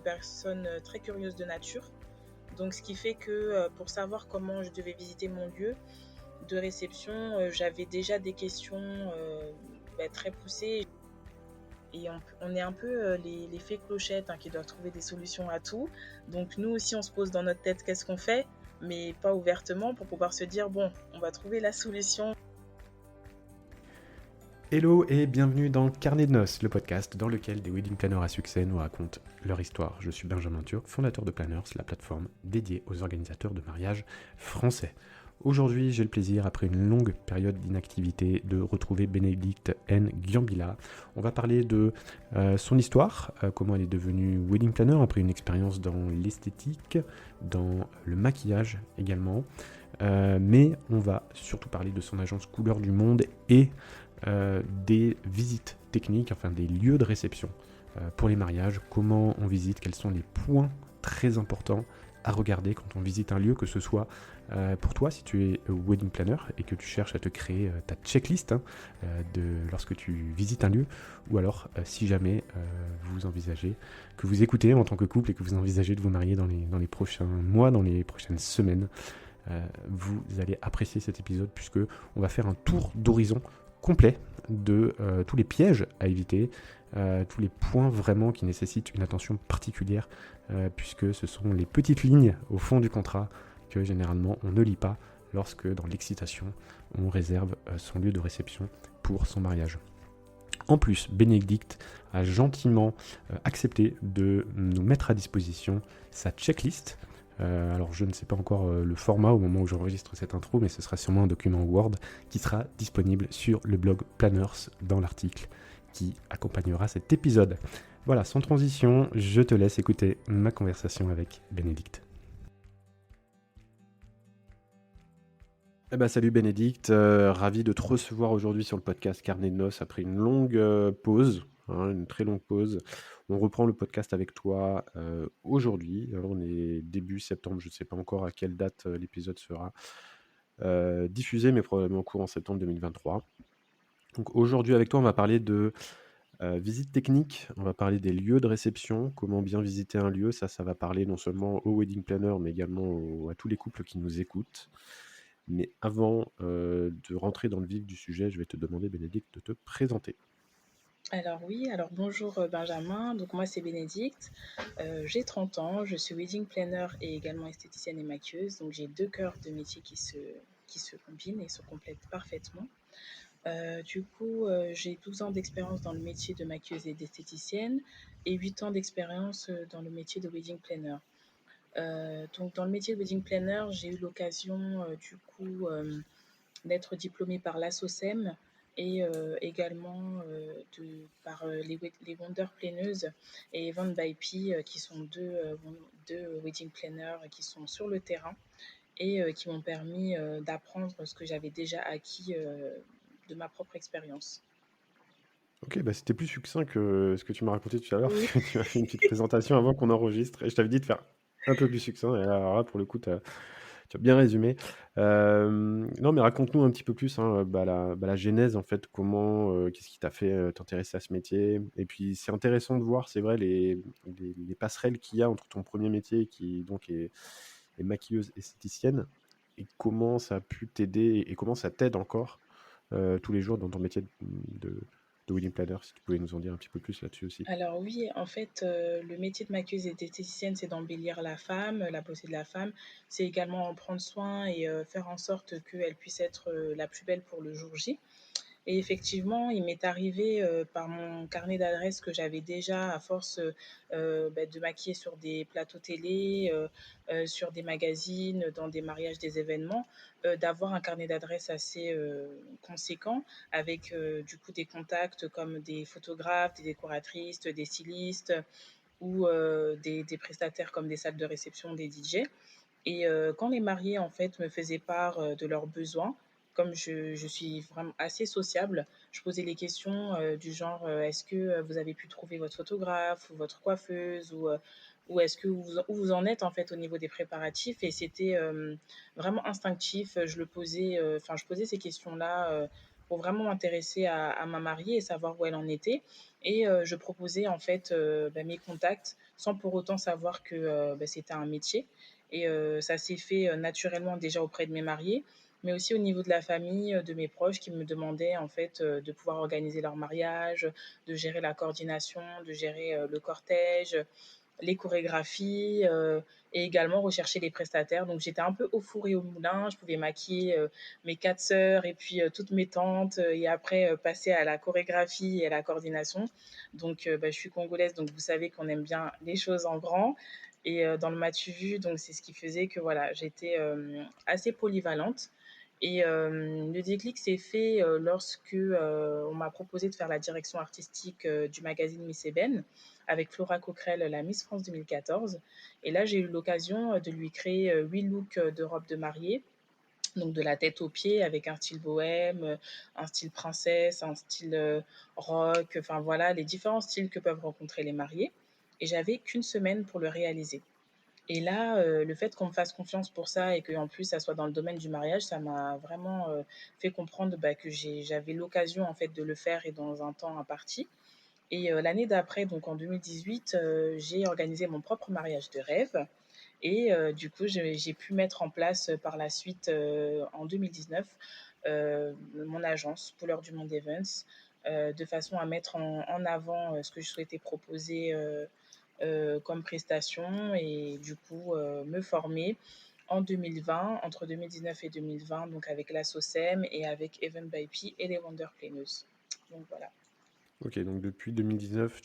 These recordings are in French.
personne très curieuse de nature. Donc, ce qui fait que pour savoir comment je devais visiter mon lieu de réception, j'avais déjà des questions très poussées. Et on est un peu les fées clochettes qui doivent trouver des solutions à tout. Donc, nous aussi, on se pose dans notre tête qu'est-ce qu'on fait, mais pas ouvertement pour pouvoir se dire, bon, on va trouver la solution. Hello et bienvenue dans Carnet de Noces, le podcast dans lequel des wedding planners à succès nous racontent leur histoire. Je suis Benjamin Turc, fondateur de Planners, la plateforme dédiée aux organisateurs de mariages français. Aujourd'hui, j'ai le plaisir, après une longue période d'inactivité, de retrouver Bénédicte N. Giambila. On va parler de son histoire, comment elle est devenue wedding planner après une expérience dans l'esthétique, dans le maquillage également. Mais on va surtout parler de son agence Couleur du Monde et des visites techniques, enfin des lieux de réception pour les mariages, comment on visite, quels sont les points très importants à regarder quand on visite un lieu, que ce soit pour toi si tu es wedding planner et que tu cherches à te créer ta checklist lorsque tu visites un lieu, ou alors si jamais vous envisagez, que vous écoutez en tant que couple et que vous envisagez de vous marier dans les prochains mois, dans les prochaines semaines. Vous allez apprécier cet épisode puisque on va faire un tour d'horizon complet de tous les pièges à éviter, tous les points vraiment qui nécessitent une attention particulière, puisque ce sont les petites lignes au fond du contrat que généralement on ne lit pas lorsque dans l'excitation on réserve son lieu de réception pour son mariage. En plus, Bénédicte a gentiment accepté de nous mettre à disposition sa checklist. Alors je ne sais pas encore le format au moment où j'enregistre cette intro, mais ce sera sûrement un document Word qui sera disponible sur le blog Planners dans l'article qui accompagnera cet épisode. Voilà, sans transition, je te laisse écouter ma conversation avec Bénédicte. Salut Bénédicte, ravi de te recevoir aujourd'hui sur le podcast Carnet de Noces après une longue pause, une très longue pause. On reprend le podcast avec toi aujourd'hui. Alors, on est début septembre, je ne sais pas encore à quelle date l'épisode sera diffusé, mais probablement courant septembre 2023. Donc aujourd'hui avec toi, on va parler de visite technique, on va parler des lieux de réception, comment bien visiter un lieu. Ça va parler non seulement aux wedding planners, mais également à tous les couples qui nous écoutent. Mais avant de rentrer dans le vif du sujet, je vais te demander, Bénédicte, de te présenter. Alors bonjour Benjamin, donc moi c'est Bénédicte, j'ai 30 ans, je suis wedding planner et également esthéticienne et maquilleuse, donc j'ai deux cœurs de métier qui se combinent et se complètent parfaitement. J'ai 12 ans d'expérience dans le métier de maquilleuse et d'esthéticienne et 8 ans d'expérience dans le métier de wedding planner. Donc dans le métier de wedding planner, j'ai eu l'occasion d'être diplômée par l'ASSOCEM et également par les Wonder Planneuses et Van by P, qui sont deux wedding planners qui sont sur le terrain et qui m'ont permis d'apprendre ce que j'avais déjà acquis de ma propre expérience. Ok, c'était plus succinct que ce que tu m'as raconté tout à l'heure, Oui. parce que tu m'as fait une petite présentation avant qu'on enregistre, et je t'avais dit de faire un peu plus succinct, et alors là, pour le coup, tu as bien résumé. Non, mais raconte-nous un petit peu plus la genèse, en fait, qu'est-ce qui t'a fait t'intéresser à ce métier. Et puis, c'est intéressant de voir, c'est vrai, les passerelles qu'il y a entre ton premier métier, qui donc est maquilleuse esthéticienne, et comment ça a pu t'aider, et comment ça t'aide encore tous les jours dans ton métier de wedding planner, si tu pouvais nous en dire un petit peu plus là-dessus aussi. Alors oui, en fait, le métier de maquilleuse et d'esthéticienne, c'est d'embellir la femme, la beauté de la femme. C'est également en prendre soin et faire en sorte qu'elle puisse être la plus belle pour le jour J. Et effectivement, il m'est arrivé par mon carnet d'adresses que j'avais déjà à force de maquiller sur des plateaux télé, sur des magazines, dans des mariages, des événements, d'avoir un carnet d'adresses assez conséquent avec du coup des contacts comme des photographes, des décoratrices, des stylistes ou des prestataires comme des salles de réception, des DJ. Et quand les mariés, en fait, me faisaient part de leurs besoins, comme je suis vraiment assez sociable, je posais les questions du genre est-ce que vous avez pu trouver votre photographe ou votre coiffeuse ou est-ce que où vous en êtes en fait au niveau des préparatifs. Et c'était vraiment instinctif. Je posais ces questions-là pour vraiment m'intéresser à ma mariée et savoir où elle en était. Et je proposais en fait mes contacts sans pour autant savoir que c'était un métier. Et ça s'est fait naturellement déjà auprès de mes mariés, mais aussi au niveau de la famille, de mes proches qui me demandaient en fait de pouvoir organiser leur mariage, de gérer la coordination, de gérer le cortège, les chorégraphies et également rechercher les prestataires. Donc j'étais un peu au four et au moulin. Je pouvais maquiller mes 4 sœurs et puis toutes mes tantes et après passer à la chorégraphie et à la coordination. Donc je suis congolaise, donc vous savez qu'on aime bien les choses en grand. Et dans le matu vu, donc c'est ce qui faisait que voilà, j'étais assez polyvalente. Et le déclic s'est fait lorsque on m'a proposé de faire la direction artistique du magazine Miss Ébène avec Flora Coquerel, la Miss France 2014. Et là, j'ai eu l'occasion de lui créer 8 looks de robe de mariée, donc de la tête aux pieds, avec un style bohème, un style princesse, un style rock, enfin voilà, les différents styles que peuvent rencontrer les mariés. Et j'avais qu'une semaine pour le réaliser. Et là, le fait qu'on me fasse confiance pour ça et qu'en plus ça soit dans le domaine du mariage, ça m'a vraiment fait comprendre que j'avais l'occasion en fait de le faire et dans un temps imparti. Et l'année d'après, donc en 2018, j'ai organisé mon propre mariage de rêve. Et du coup, j'ai pu mettre en place par la suite, en 2019, mon agence Couleurs du Monde Events, de façon à mettre en avant ce que je souhaitais proposer comme prestation et du coup me former en 2020, entre 2019 et 2020, donc avec la SOCEM et avec Even by P et les Wonder Planeuses. Donc voilà. Ok, donc depuis 2019,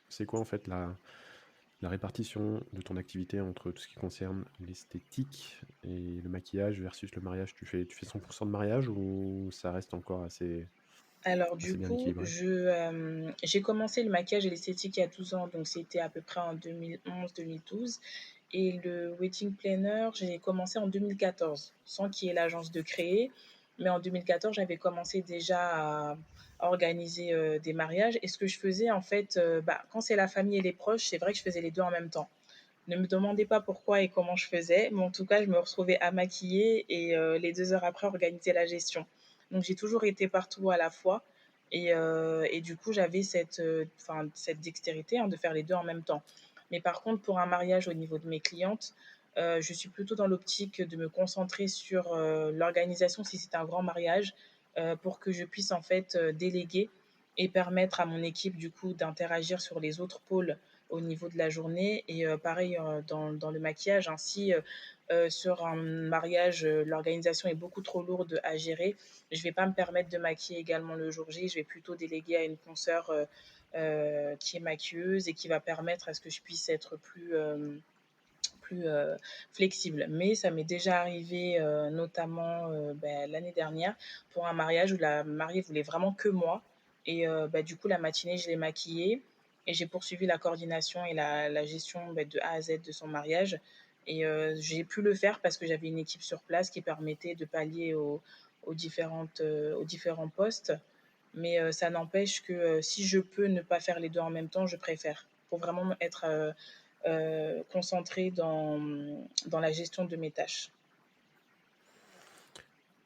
c'est quoi en fait la répartition de ton activité entre tout ce qui concerne l'esthétique et le maquillage versus le mariage? Tu fais 100% de mariage ou ça reste encore Alors assez du bien coup, équilibré? j'ai commencé le maquillage et l'esthétique il y a 12 ans, donc c'était à peu près en 2011-2012. Et le wedding planner, j'ai commencé en 2014, sans qu'il y ait l'agence de créer. Mais en 2014, j'avais commencé déjà à organiser des mariages. Et ce que je faisais, en fait, quand c'est la famille et les proches, c'est vrai que je faisais les deux en même temps. Ne me demandez pas pourquoi et comment je faisais, mais en tout cas, je me retrouvais à maquiller et les 2 heures après, organiser la gestion. Donc, j'ai toujours été partout à la fois. Et du coup, j'avais cette dextérité de faire les deux en même temps. Mais par contre, pour un mariage au niveau de mes clientes, je suis plutôt dans l'optique de me concentrer sur l'organisation si c'est un grand mariage, pour que je puisse en fait déléguer et permettre à mon équipe du coup d'interagir sur les autres pôles au niveau de la journée. Et pareil dans le maquillage, ainsi sur un mariage, l'organisation est beaucoup trop lourde à gérer. Je ne vais pas me permettre de maquiller également le jour J. Je vais plutôt déléguer à une consoeur qui est maquilleuse et qui va permettre à ce que je puisse être plus flexible. Mais ça m'est déjà arrivé, notamment l'année dernière, pour un mariage où la mariée voulait vraiment que moi. Et du coup, la matinée, je l'ai maquillée et j'ai poursuivi la coordination et la gestion de A à Z de son mariage. Et j'ai pu le faire parce que j'avais une équipe sur place qui permettait de pallier aux différents postes. Mais ça n'empêche que si je peux ne pas faire les deux en même temps, je préfère. Pour vraiment être concentrée dans la gestion de mes tâches.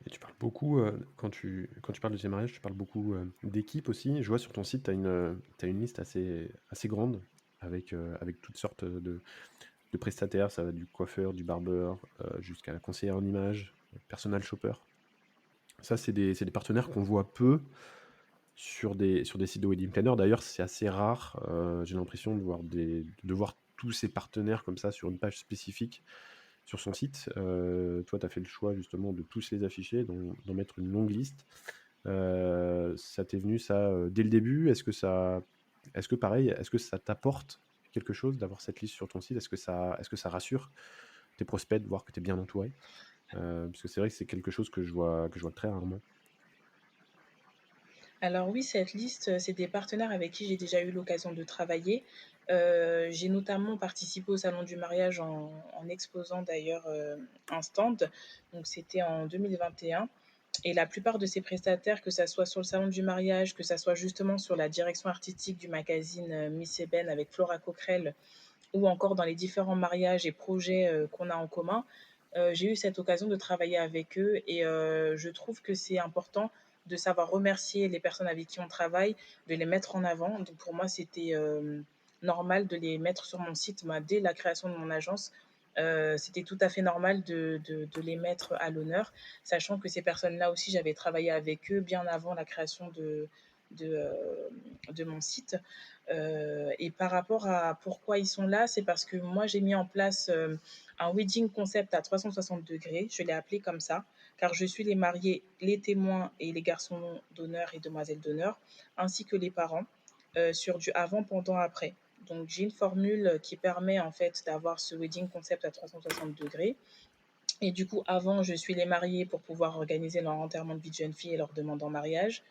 Et tu parles beaucoup, quand tu parles de tes mariages, tu parles beaucoup d'équipe aussi. Je vois sur ton site, t'as une liste assez grande avec toutes sortes de prestataires. Ça va du coiffeur, du barbeur, jusqu'à la conseillère en image, personal shopper. Ça, c'est des partenaires qu'on voit peu sur des sites de wedding planner. D'ailleurs, c'est assez rare. J'ai l'impression de voir tous ces partenaires comme ça sur une page spécifique sur son site. Toi, tu as fait le choix justement de tous les afficher, d'en mettre une longue liste. Ça t'est venu ça dès le début? Est-ce que pareil, est-ce que ça t'apporte quelque chose d'avoir cette liste sur ton site? Est-ce que ça rassure tes prospects de voir que tu es bien entouré? Parce que c'est vrai que c'est quelque chose que je vois très rarement. Alors oui, cette liste, c'est des partenaires avec qui j'ai déjà eu l'occasion de travailler. J'ai notamment participé au salon du mariage en exposant d'ailleurs un stand. Donc c'était en 2021. Et la plupart de ces prestataires, que ça soit sur le salon du mariage, que ça soit justement sur la direction artistique du magazine Miss Ébène avec Flora Coquerel, ou encore dans les différents mariages et projets qu'on a en commun, j'ai eu cette occasion de travailler avec eux et je trouve que c'est important de savoir remercier les personnes avec qui on travaille, de les mettre en avant. Donc pour moi, c'était normal de les mettre sur mon site. Moi, dès la création de mon agence, c'était tout à fait normal de les mettre à l'honneur, sachant que ces personnes-là aussi, j'avais travaillé avec eux bien avant la création de, euh, de mon site. Et par rapport à pourquoi ils sont là, c'est parce que moi, j'ai mis en place un wedding concept à 360 degrés. Je l'ai appelé comme ça, car je suis les mariés, les témoins et les garçons d'honneur et demoiselles d'honneur, ainsi que les parents, sur du avant, pendant, après. Donc, j'ai une formule qui permet en fait d'avoir ce wedding concept à 360 degrés. Et du coup, avant, je suis les mariés pour pouvoir organiser leur enterrement de vie de jeune fille et leur demande en mariage.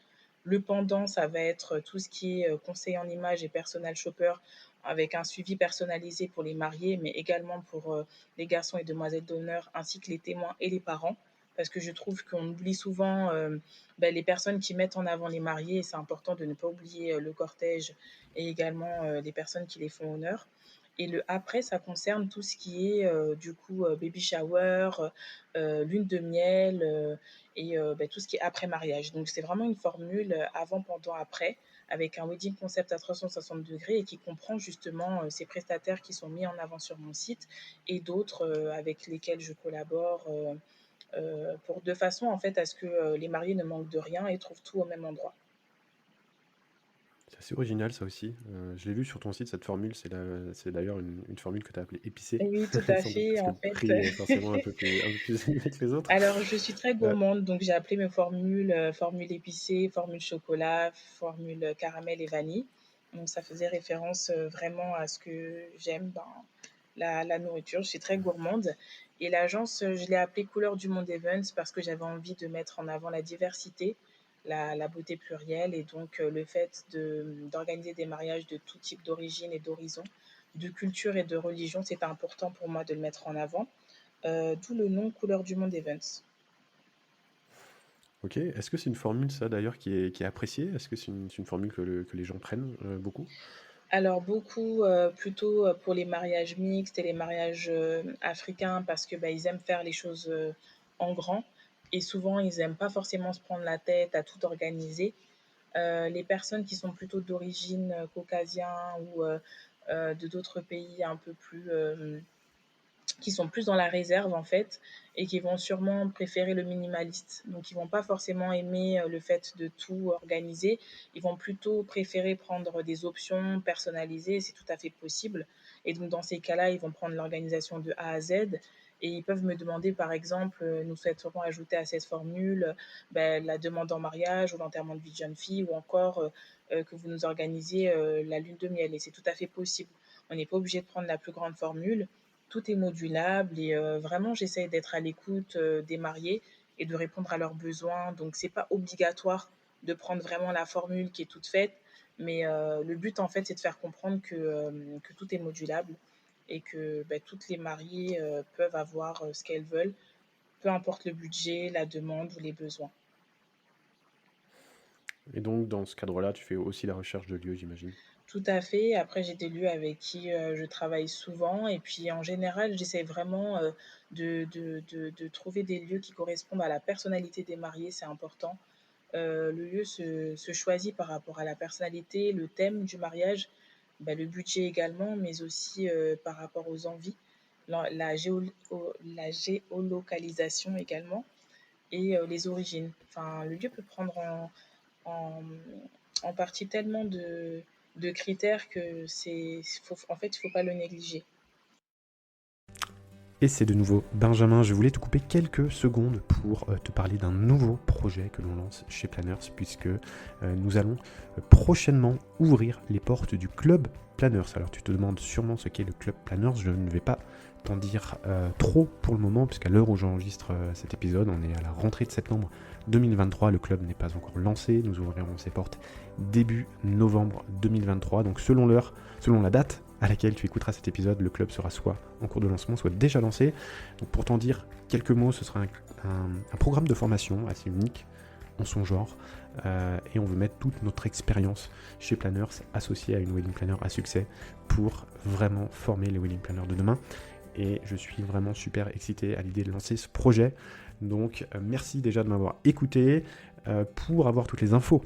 Le pendant, ça va être tout ce qui est conseil en images et personal shopper avec un suivi personnalisé pour les mariés, mais également pour les garçons et demoiselles d'honneur, ainsi que les témoins et les parents. Parce que je trouve qu'on oublie souvent les personnes qui mettent en avant les mariés, et c'est important de ne pas oublier le cortège et également les personnes qui les font honneur. Et le après, ça concerne tout ce qui est du coup baby shower, lune de miel et tout ce qui est après mariage. Donc c'est vraiment une formule avant, pendant, après, avec un wedding concept à 360 degrés et qui comprend justement ces prestataires qui sont mis en avant sur mon site et d'autres avec lesquels je collabore pour de façon en fait à ce que les mariés ne manquent de rien et trouvent tout au même endroit. C'est assez original ça aussi. Je l'ai vu sur ton site, cette formule, c'est d'ailleurs une formule que tu as appelée épicée, Oui, tout à sans doute, fait. parce que En le fait, prix est forcément un peu plus élevé que les autres. alors, je suis très Euh, gourmande, donc j'ai appelé mes formules formule épicée, formule chocolat, formule caramel et vanille. Donc, ça faisait référence vraiment à ce que j'aime dans la nourriture. Je suis très gourmande. Et l'agence, je l'ai appelée Couleur du Monde Events parce que j'avais envie de mettre en avant la diversité, la beauté plurielle et donc le fait d'organiser des mariages de tout type d'origine et d'horizon, de culture et de religion. C'était important pour moi de le mettre en avant. D'où le nom Couleur du Monde Events. ok, est-ce que c'est une formule ça d'ailleurs qui est appréciée? Est-ce que c'est une formule que les gens prennent beaucoup? Alors beaucoup, plutôt, pour les mariages mixtes et les mariages, africains parce que, bah, ils aiment faire les choses, en grand et souvent ils aiment pas forcément se prendre la tête à tout organiser. Les personnes qui sont plutôt d'origine, caucasien ou, de d'autres pays un peu plus, qui sont plus dans la réserve en fait et qui vont sûrement préférer le minimaliste. Donc ils vont pas forcément aimer le fait de tout organiser, ils vont plutôt préférer prendre des options personnalisées, c'est tout à fait possible. Et donc dans ces cas-là, ils vont prendre l'organisation de A à Z et ils peuvent me demander par exemple, nous souhaiterons ajouter à cette formule la demande en mariage ou l'enterrement de vie de jeune fille ou encore que vous nous organisiez la lune de miel et c'est tout à fait possible. On n'est pas obligé de prendre la plus grande formule, tout est modulable et vraiment j'essaye d'être à l'écoute des mariés et de répondre à leurs besoins. Donc c'est pas obligatoire de prendre vraiment la formule qui est toute faite, mais le but en fait c'est de faire comprendre que tout est modulable et que toutes les mariées peuvent avoir ce qu'elles veulent, peu importe le budget, la demande ou les besoins. Et donc dans ce cadre-là, tu fais aussi la recherche de lieux, j'imagine. Tout à fait. Après, j'ai des lieux avec qui je travaille souvent. Et puis, en général, j'essaie vraiment de trouver des lieux qui correspondent à la personnalité des mariés. C'est important. Le lieu se choisit par rapport à la personnalité, le thème du mariage, le budget également, mais aussi par rapport aux envies, la géolocalisation également et les origines. Enfin, le lieu peut prendre en, en partie tellement de critères que en fait, il ne faut pas le négliger. Et c'est de nouveau Benjamin, je voulais te couper quelques secondes pour te parler d'un nouveau projet que l'on lance chez Planners, puisque nous allons prochainement ouvrir les portes du club Planners. Alors tu te demandes sûrement ce qu'est le club Planners, je ne vais pas t'en dire trop pour le moment, puisqu'à l'heure où j'enregistre cet épisode, on est à la rentrée de septembre 2023, le club n'est pas encore lancé, nous ouvrirons ses portes début novembre 2023, donc selon la date à laquelle tu écouteras cet épisode, le club sera soit en cours de lancement, soit déjà lancé. Donc pour t'en dire quelques mots, ce sera un programme de formation assez unique en son genre, et on veut mettre toute notre expérience chez Planners associée à une wedding planner à succès pour vraiment former les wedding planners de demain. Et je suis vraiment super excité à l'idée de lancer ce projet. Donc merci déjà de m'avoir écouté. Pour avoir toutes les infos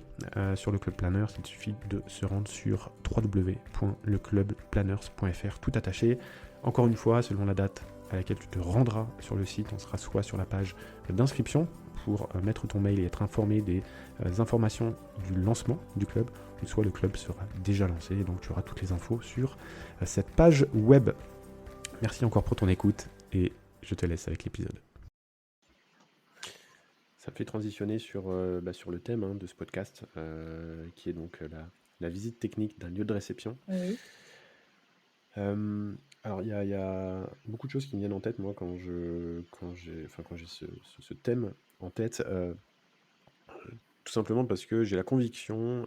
sur le Club Planners, il suffit de se rendre sur www.leclubplanners.fr, tout attaché. Encore une fois, selon la date à laquelle tu te rendras sur le site, on sera soit sur la page d'inscription pour mettre ton mail et être informé des informations du lancement du club, ou soit le club sera déjà lancé, et donc tu auras toutes les infos sur cette page web. Merci encore pour ton écoute, et je te laisse avec l'épisode. Ça me fait transitionner sur le thème de ce podcast, qui est donc la visite technique d'un lieu de réception. Oui. Alors, il y a beaucoup de choses qui me viennent en tête, moi, quand j'ai ce thème en tête. Tout simplement parce que j'ai la conviction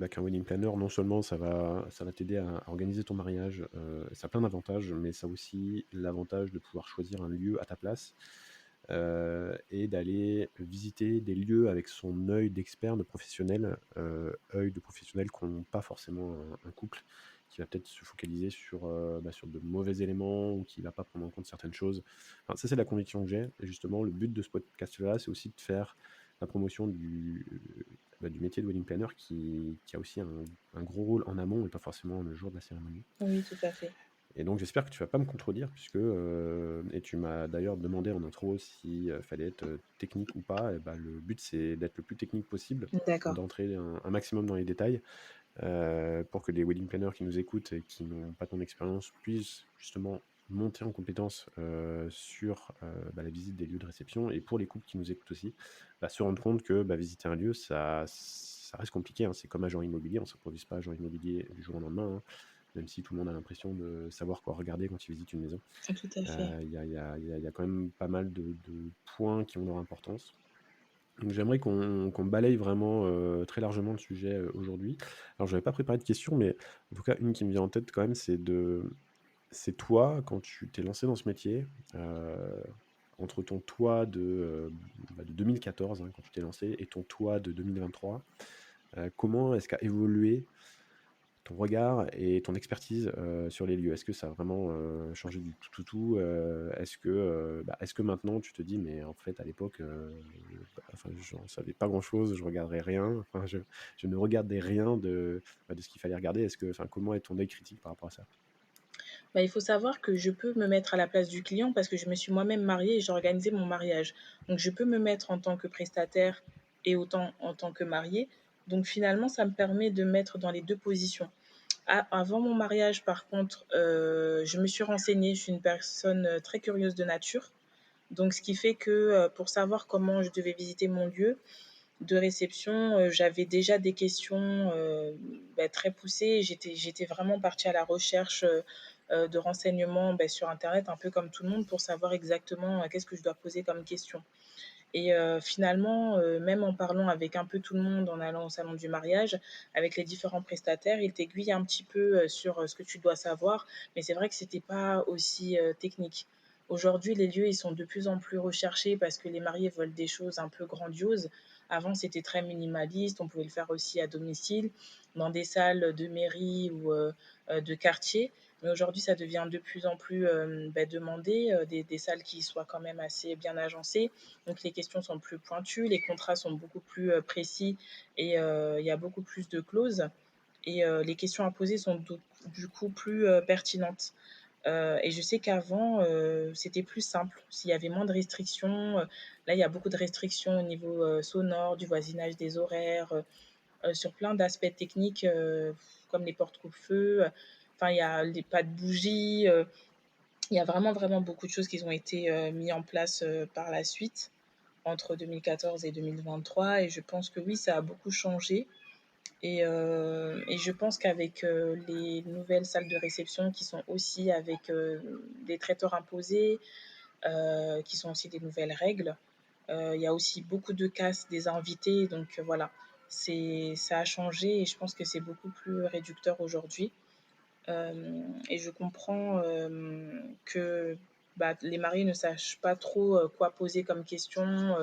qu'un wedding planner, non seulement ça va t'aider à organiser ton mariage, ça a plein d'avantages, mais ça a aussi l'avantage de pouvoir choisir un lieu à ta place, et d'aller visiter des lieux avec son œil d'expert, de professionnel, œil de professionnel qu'ont pas forcément un couple qui va peut-être se focaliser sur de mauvais éléments ou qui va pas prendre en compte certaines choses. Enfin, ça, c'est la conviction que j'ai. Et justement, le but de ce podcast-là, c'est aussi de faire la promotion du métier de wedding planner qui a aussi un gros rôle en amont et pas forcément le jour de la cérémonie. Oui, tout à fait. Et donc j'espère que tu vas pas me contredire puisque et tu m'as d'ailleurs demandé en intro si fallait être technique ou pas. Et bah, le but c'est d'être le plus technique possible, D'accord. d'entrer un maximum dans les détails pour que les wedding planners qui nous écoutent et qui n'ont pas ton expérience puissent justement monter en compétence sur la visite des lieux de réception, et pour les couples qui nous écoutent aussi, se rendre compte que visiter un lieu, ça reste compliqué, hein. C'est comme agent immobilier, on ne s'improvise pas agent immobilier du jour au lendemain, hein, même si tout le monde a l'impression de savoir quoi regarder quand il visite une maison. Tout à fait. Il y a quand même pas mal de points qui ont leur importance. Donc j'aimerais qu'on balaye vraiment très largement le sujet aujourd'hui. Alors je n'avais pas préparé de questions, mais en tout cas une qui me vient en tête quand même, c'est toi, quand tu t'es lancé dans ce métier, entre ton toi de 2014, hein, quand tu t'es lancé, et ton toi de 2023, comment est-ce qu'a évolué ton regard et ton expertise sur les lieux? Est-ce que ça a vraiment changé du tout? Est-ce que maintenant tu te dis, mais en fait à l'époque, j'en savais pas grand-chose, je regardais rien, enfin, je ne regardais rien de ce qu'il fallait regarder. Comment est ton œil critique par rapport à ça? Bah, il faut savoir que je peux me mettre à la place du client parce que je me suis moi-même mariée et j'ai organisé mon mariage. Donc je peux me mettre en tant que prestataire et autant en tant que mariée. Donc finalement, ça me permet de mettre dans les 2 positions. Avant mon mariage, par contre, je me suis renseignée. Je suis une personne, très curieuse de nature. Donc ce qui fait que, pour savoir comment je devais visiter mon lieu de réception, j'avais déjà des questions, très poussées. J'étais vraiment partie à la recherche, de renseignements, sur internet, un peu comme tout le monde, pour savoir exactement, qu'est-ce que je dois poser comme question. Et finalement, même en parlant avec un peu tout le monde, en allant au salon du mariage, avec les différents prestataires, ils t'aiguillent un petit peu, sur, ce que tu dois savoir. Mais c'est vrai que c'était pas aussi, technique. Aujourd'hui, les lieux, ils sont de plus en plus recherchés parce que les mariés veulent des choses un peu grandioses. Avant, c'était très minimaliste, on pouvait le faire aussi à domicile, dans des salles de mairie ou, de quartier. Mais aujourd'hui, ça devient de plus en plus, demandé, des salles qui soient quand même assez bien agencées. Donc les questions sont plus pointues, les contrats sont beaucoup plus précis et il y a beaucoup plus de clauses. Et les questions à poser sont du coup plus pertinentes. Et je sais qu'avant, c'était plus simple. S'il y avait moins de restrictions, là, il y a beaucoup de restrictions au niveau sonore, du voisinage des horaires, sur plein d'aspects techniques, comme les portes coupe-feu. Enfin, il y a les pas de bougies. Il y a vraiment, vraiment beaucoup de choses qui ont été mis en place par la suite entre 2014 et 2023. Et je pense que oui, ça a beaucoup changé. Et je pense qu'avec les nouvelles salles de réception qui sont aussi avec des traiteurs imposés, qui sont aussi des nouvelles règles, il y a aussi beaucoup de casse des invités. Donc voilà, ça a changé et je pense que c'est beaucoup plus réducteur aujourd'hui. Et je comprends que les mariés ne sachent pas trop quoi poser comme question,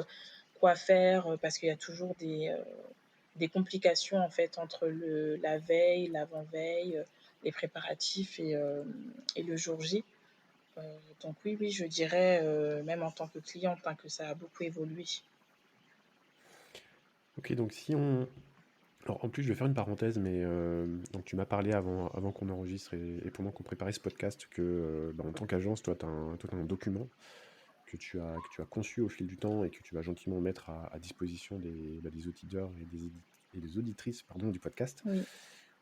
quoi faire, parce qu'il y a toujours des complications en fait entre la veille, l'avant-veille, les préparatifs et le jour J. Euh, donc oui, oui, je dirais, même en tant que cliente, hein, que ça a beaucoup évolué. Ok, donc si on... Alors en plus, je vais faire une parenthèse, mais donc tu m'as parlé avant qu'on enregistre et pendant qu'on préparait ce podcast que en tant qu'agence, toi, t'as un document que tu as conçu au fil du temps et que tu vas gentiment mettre à disposition des auditeurs et des auditrices pardon, du podcast. Oui.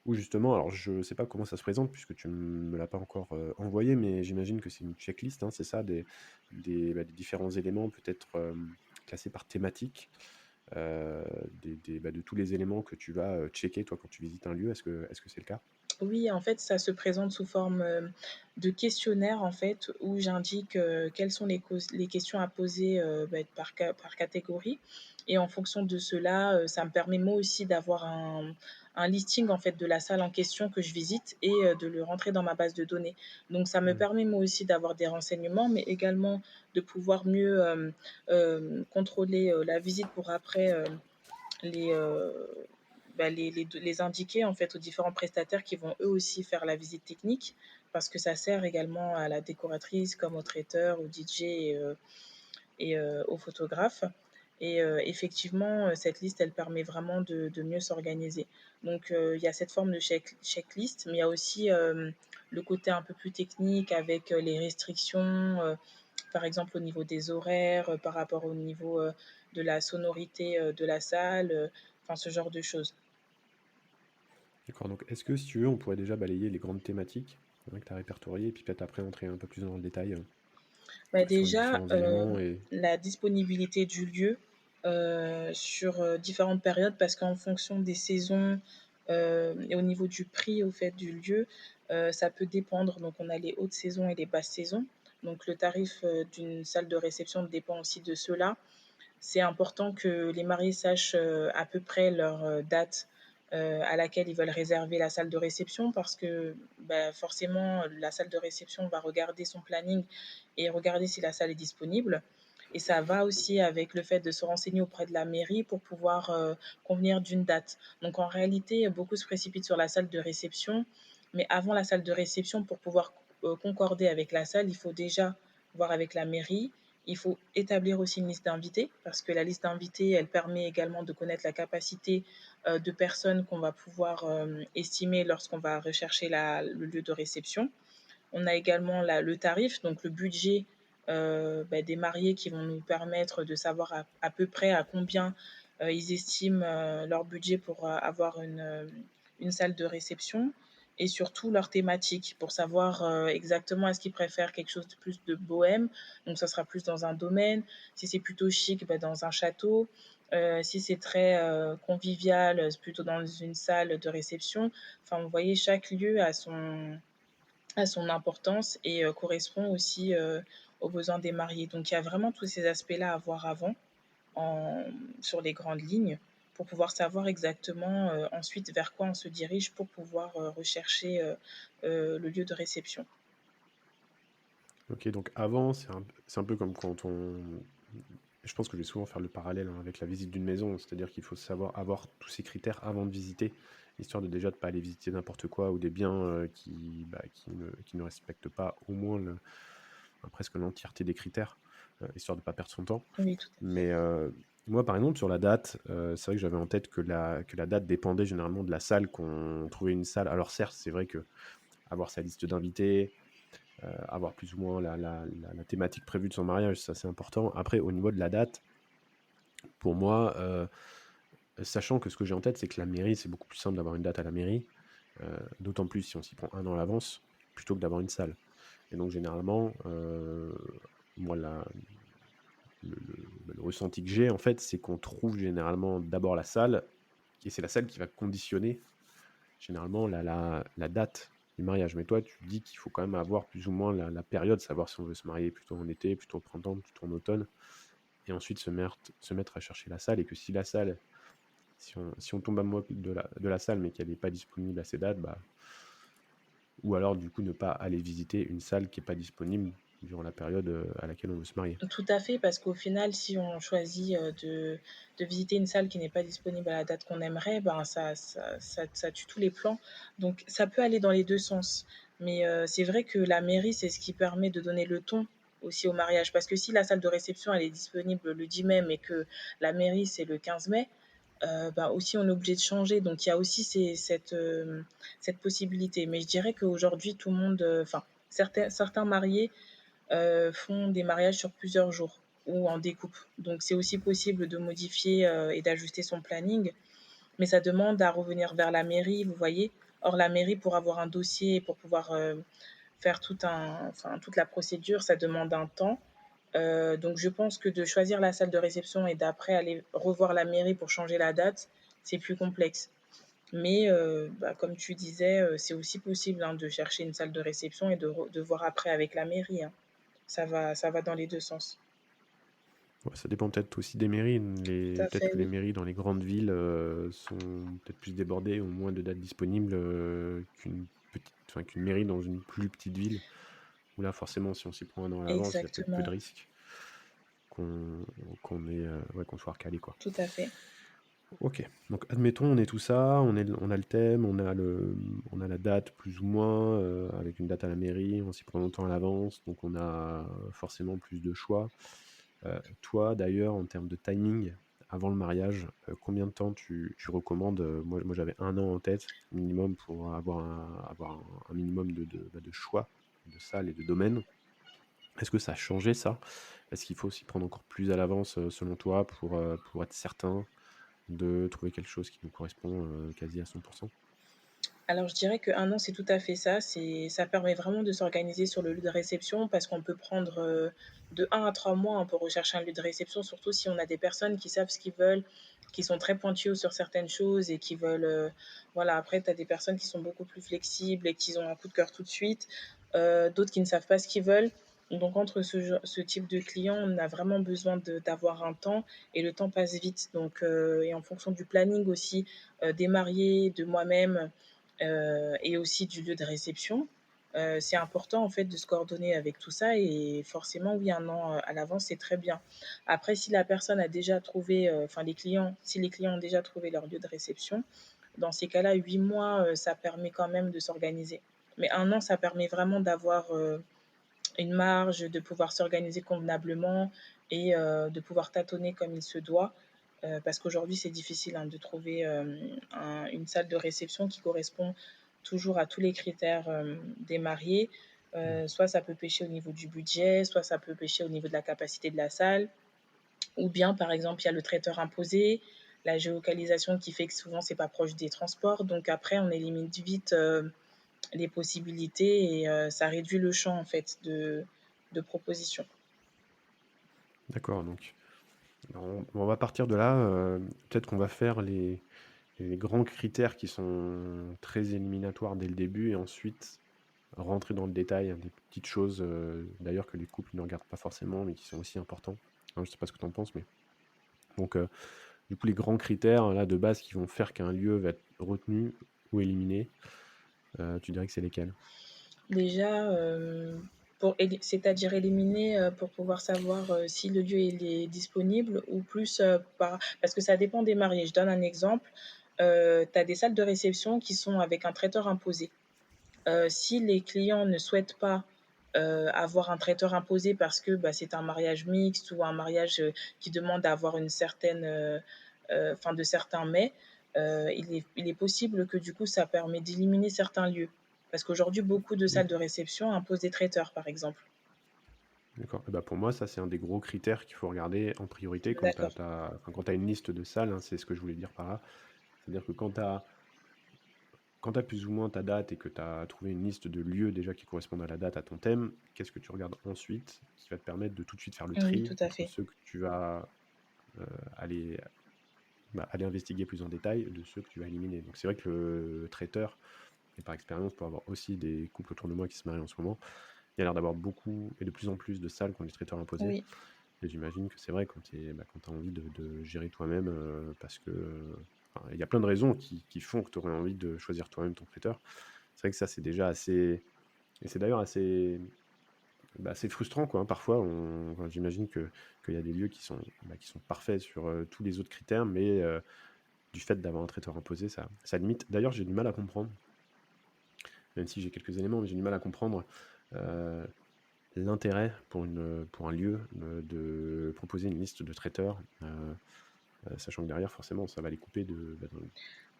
Où justement, alors je ne sais pas comment ça se présente puisque tu ne me l'as pas encore envoyé, mais j'imagine que c'est une checklist, hein, c'est ça, des différents éléments peut-être classés par thématique, de tous les éléments que tu vas checker toi quand tu visites un lieu. Est-ce que c'est le cas? Oui, en fait, ça se présente sous forme, de questionnaire, en fait, où j'indique, quelles sont les questions à poser, par catégorie et en fonction de cela, ça me permet moi aussi d'avoir un listing, en fait, de la salle en question que je visite et de le rentrer dans ma base de données. Donc ça me Hmm. permet moi aussi d'avoir des renseignements, mais également de pouvoir mieux, contrôler, la visite pour après, les, les indiquer en fait aux différents prestataires qui vont eux aussi faire la visite technique parce que ça sert également à la décoratrice comme au traiteur, au DJ au photographe. Et effectivement, cette liste, elle permet vraiment de mieux s'organiser. Donc, il y a cette forme de checklist, mais il y a aussi le côté un peu plus technique avec les restrictions, par exemple au niveau des horaires, par rapport au niveau de la sonorité de la salle, enfin ce genre de choses. D'accord, donc est-ce que si tu veux, on pourrait déjà balayer les grandes thématiques que tu as répertoriées et puis peut-être après entrer un peu plus dans le détail Bah, sur les déjà, différents éléments et... la disponibilité du lieu, sur, différentes périodes parce qu'en fonction des saisons, et au niveau du prix, au fait, du lieu, ça peut dépendre. Donc on a les hautes saisons et les basses saisons. Donc le tarif, d'une salle de réception dépend aussi de cela. C'est important que les mariés sachent à peu près leur date à laquelle ils veulent réserver la salle de réception parce que bah, forcément la salle de réception va regarder son planning et regarder si la salle est disponible. Et ça va aussi avec le fait de se renseigner auprès de la mairie pour pouvoir convenir d'une date. Donc en réalité, beaucoup se précipitent sur la salle de réception, mais avant la salle de réception, pour pouvoir concorder avec la salle, il faut déjà voir avec la mairie. Il faut établir aussi une liste d'invités parce que la liste d'invités, elle permet également de connaître la capacité de personnes qu'on va pouvoir estimer lorsqu'on va rechercher le lieu de réception. On a également le tarif, donc le budget des mariés qui vont nous permettre de savoir à peu près à combien ils estiment leur budget pour avoir une salle de réception et surtout leur thématique pour savoir exactement est-ce qu'ils préfèrent quelque chose de plus de bohème, donc ça sera plus dans un domaine, si c'est plutôt chic, dans un château, si c'est très convivial, c'est plutôt dans une salle de réception. Enfin, vous voyez, chaque lieu a son importance et correspond aussi aux besoins des mariés. Donc il y a vraiment tous ces aspects-là à voir avant en, sur les grandes lignes pour pouvoir savoir exactement ensuite vers quoi on se dirige pour pouvoir rechercher le lieu de réception. Ok, donc avant, c'est un peu comme quand on... Je pense que je vais souvent faire le parallèle hein, avec la visite d'une maison, c'est-à-dire qu'il faut savoir avoir tous ces critères avant de visiter, histoire de déjà de ne pas aller visiter n'importe quoi ou des biens qui ne respectent pas au moins presque l'entièreté des critères, histoire de ne pas perdre son temps. Oui, tout à fait. Mais moi, par exemple, sur la date, c'est vrai que j'avais en tête que la date dépendait généralement de la salle, qu'on trouvait une salle. Alors certes, c'est vrai que avoir sa liste d'invités, avoir plus ou moins la thématique prévue de son mariage, ça c'est important. Après, au niveau de la date, pour moi, sachant que ce que j'ai en tête, c'est que la mairie, c'est beaucoup plus simple d'avoir une date à la mairie, d'autant plus si on s'y prend un an à l'avance, plutôt que d'avoir une salle. Et donc généralement, moi, le ressenti que j'ai, en fait, c'est qu'on trouve généralement d'abord la salle, et c'est la salle qui va conditionner généralement la date du mariage. Mais toi, tu dis qu'il faut quand même avoir plus ou moins la période, savoir si on veut se marier plutôt en été, plutôt au printemps, plutôt en automne, et ensuite se mettre à chercher la salle, et que si la salle, si on tombe amoureux de la salle, mais qu'elle n'est pas disponible à ces dates, bah, ou alors du coup ne pas aller visiter une salle qui n'est pas disponible durant la période à laquelle on veut se marier. Tout à fait, parce qu'au final, si on choisit de visiter une salle qui n'est pas disponible à la date qu'on aimerait, ben ça tue tous les plans. Donc ça peut aller dans les deux sens. Mais c'est vrai que la mairie, c'est ce qui permet de donner le ton aussi au mariage. Parce que si la salle de réception, elle est disponible le 10 mai, mais que la mairie, c'est le 15 mai, aussi on est obligé de changer. Donc il y a aussi cette possibilité. Mais je dirais qu'aujourd'hui tout le monde, enfin certains mariés font des mariages sur plusieurs jours ou en découpe. Donc c'est aussi possible de modifier et d'ajuster son planning, mais ça demande à revenir vers la mairie, vous voyez. Or, la mairie, pour avoir un dossier, pour pouvoir faire toute la procédure, ça demande un temps. Donc, je pense que de choisir la salle de réception et d'après aller revoir la mairie pour changer la date, c'est plus complexe. Mais comme tu disais, c'est aussi possible hein, de chercher une salle de réception et de voir après avec la mairie. Hein. Ça va dans les deux sens. Ouais, ça dépend peut-être aussi des mairies. Tout à Peut-être fait, que les oui. mairies dans les grandes villes sont peut-être plus débordées, ont moins de dates disponibles qu'une mairie dans une plus petite ville, où là, forcément, si on s'y prend un an à l'avance, il y a peut-être plus de Exactement. risques qu'on qu'on soit recalé, quoi. Tout à fait. Ok, donc admettons, on est tout ça, on a le thème, on a la date plus ou moins, avec une date à la mairie, on s'y prend longtemps à l'avance, donc on a forcément plus de choix. Toi, d'ailleurs, en termes de timing, avant le mariage, combien de temps tu recommandes? Moi, j'avais un an en tête, minimum, pour avoir un minimum de choix, de salles et de domaines. Est-ce que ça a changé ça? Est-ce qu'il faut s'y prendre encore plus à l'avance, selon toi, pour être certain de trouver quelque chose qui nous correspond, quasi à 100%? Alors je dirais qu'1 an, c'est tout à fait ça. Ça permet vraiment de s'organiser sur le lieu de réception parce qu'on peut prendre, de 1 à 3 mois, on peut rechercher un lieu de réception, surtout si on a des personnes qui savent ce qu'ils veulent, qui sont très pointues sur certaines choses et qui veulent, voilà. Après tu as des personnes qui sont beaucoup plus flexibles et qui ont un coup de cœur tout de suite, d'autres qui ne savent pas ce qu'ils veulent. Donc entre ce type de client, on a vraiment besoin d'avoir un temps et le temps passe vite. Donc et en fonction du planning aussi, des mariés, de moi-même, et aussi du lieu de réception. C'est important en fait de se coordonner avec tout ça et forcément oui 1 an à l'avance c'est très bien. Après si la personne a déjà trouvé, enfin les clients, si les clients ont déjà trouvé leur lieu de réception, dans ces cas-là 8 mois ça permet quand même de s'organiser. Mais 1 an ça permet vraiment d'avoir une marge, de pouvoir s'organiser convenablement et de pouvoir tâtonner comme il se doit. Parce qu'aujourd'hui, c'est difficile hein, de trouver une salle de réception qui correspond toujours à tous les critères des mariés. Mmh. Soit ça peut pêcher au niveau du budget, soit ça peut pêcher au niveau de la capacité de la salle, ou bien par exemple il y a le traiteur imposé, la géolocalisation qui fait que souvent c'est pas proche des transports, donc après on élimine vite les possibilités et ça réduit le champ en fait de propositions. D'accord, donc on va partir de là, peut-être qu'on va faire les grands critères qui sont très éliminatoires dès le début et ensuite rentrer dans le détail, hein, des petites choses, d'ailleurs que les couples ne regardent pas forcément, mais qui sont aussi importants. Hein, je sais pas ce que tu en penses, mais donc du coup, les grands critères, là, de base qui vont faire qu'un lieu va être retenu ou éliminé, tu dirais que c'est lesquels? Déjà, c'est-à-dire éliminer, pour pouvoir savoir, si le lieu il est disponible ou plus, parce que ça dépend des mariés. Je donne un exemple, tu as des salles de réception qui sont avec un traiteur imposé. Si les clients ne souhaitent pas, avoir un traiteur imposé parce que, bah, c'est un mariage mixte ou un mariage, qui demande à avoir une certaine, enfin de certains mets, il est possible que du coup ça permet d'éliminer certains lieux. Parce qu'aujourd'hui beaucoup de salles de D'accord, réception imposent des traiteurs, par exemple. d'accord. Et bah, pour moi, ça, c'est un des gros critères qu'il faut regarder en priorité quand tu D'accord. as enfin, quand tu une liste de salles, hein, c'est ce que je voulais dire par là. C'est-à-dire que quand tu as plus ou moins ta date et que tu as trouvé une liste de lieux déjà qui correspondent à la date, à ton thème, qu'est-ce que tu regardes ensuite qui va te permettre de tout de suite faire le Oui, tri tout à entre fait. ceux que tu vas aller, aller investiguer plus en détail de ceux que tu vas éliminer. Donc c'est vrai que le traiteur, et par expérience pour avoir aussi des couples autour de moi qui se marient en ce moment, il y a l'air d'avoir beaucoup et de plus en plus de salles qui ont des traiteurs imposés. Oui, Et j'imagine que c'est vrai quand tu as envie de gérer toi-même, parce que enfin, il y a plein de raisons qui font que tu aurais envie de choisir toi-même ton traiteur. C'est vrai que ça, c'est déjà assez. Et c'est d'ailleurs assez frustrant, quoi, hein. Parfois, enfin, j'imagine qu'il y a des lieux qui sont parfaits sur tous les autres critères, mais du fait d'avoir un traiteur imposé, ça limite. D'ailleurs, j'ai du mal à comprendre, même si j'ai quelques éléments, mais j'ai du mal à comprendre euh, l'intérêt pour un lieu de proposer une liste de traiteurs. sachant que derrière, forcément, ça va les couper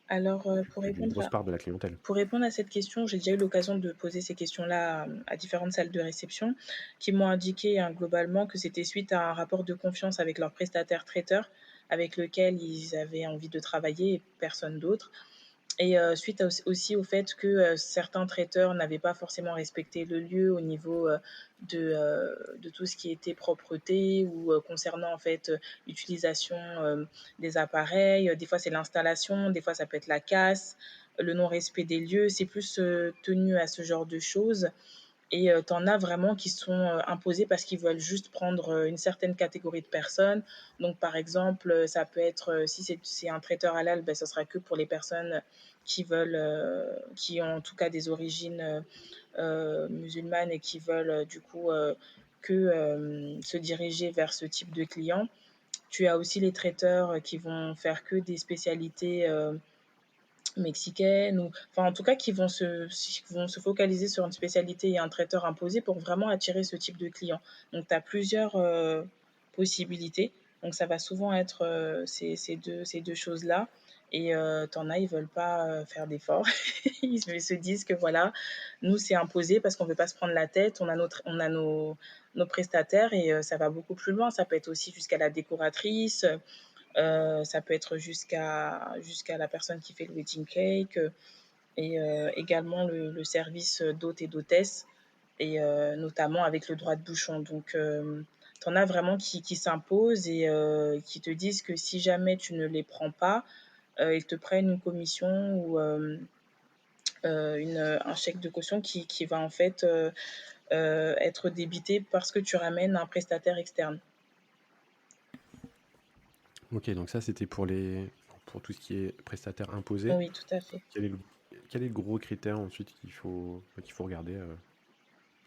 Alors, d'une grosse part de la clientèle. pour répondre à cette question, j'ai déjà eu l'occasion de poser ces questions-là, à différentes salles de réception qui m'ont indiqué, hein, globalement que c'était suite à un rapport de confiance avec leur prestataire traiteur avec lequel ils avaient envie de travailler et personne d'autre. Et suite à aussi au fait que, certains traiteurs n'avaient pas forcément respecté le lieu au niveau, de tout ce qui était propreté ou, concernant en fait, l'utilisation, des appareils. Des fois, c'est l'installation, des fois ça peut être la casse, le non-respect des lieux. C'est plus, tenu à ce genre de choses et tu en as vraiment qui sont, imposés parce qu'ils veulent juste prendre, une certaine catégorie de personnes. Donc par exemple, ça peut être, si c'est un traiteur halal, bah, ça sera que pour les personnes qui veulent, qui ont en tout cas des origines, musulmanes et qui veulent, du coup, que, se diriger vers ce type de clients. Tu as aussi les traiteurs, qui vont faire que des spécialités, mexicaines ou enfin en tout cas qui vont se focaliser sur une spécialité et un traiteur imposé pour vraiment attirer ce type de client. Donc tu as plusieurs, possibilités. Donc ça va souvent être, ces deux choses-là et tu en as, ils veulent pas, faire d'efforts. Ils se disent que voilà, nous c'est imposé parce qu'on veut pas se prendre la tête, on a nos prestataires et ça va beaucoup plus loin. Ça peut être aussi jusqu'à la décoratrice, ça peut être jusqu'à la personne qui fait le wedding cake et également le service d'hôte et d'hôtesse et notamment avec le droit de bouchon. Donc, tu en as vraiment qui s'imposent et qui te disent que si jamais tu ne les prends pas, ils te prennent une commission ou un chèque de caution qui va en fait être débité parce que tu ramènes un prestataire externe. Ok, donc ça, c'était pour tout ce qui est prestataire imposé. Oui, tout à fait. Quel est le, quel est le gros critère ensuite qu'il faut regarder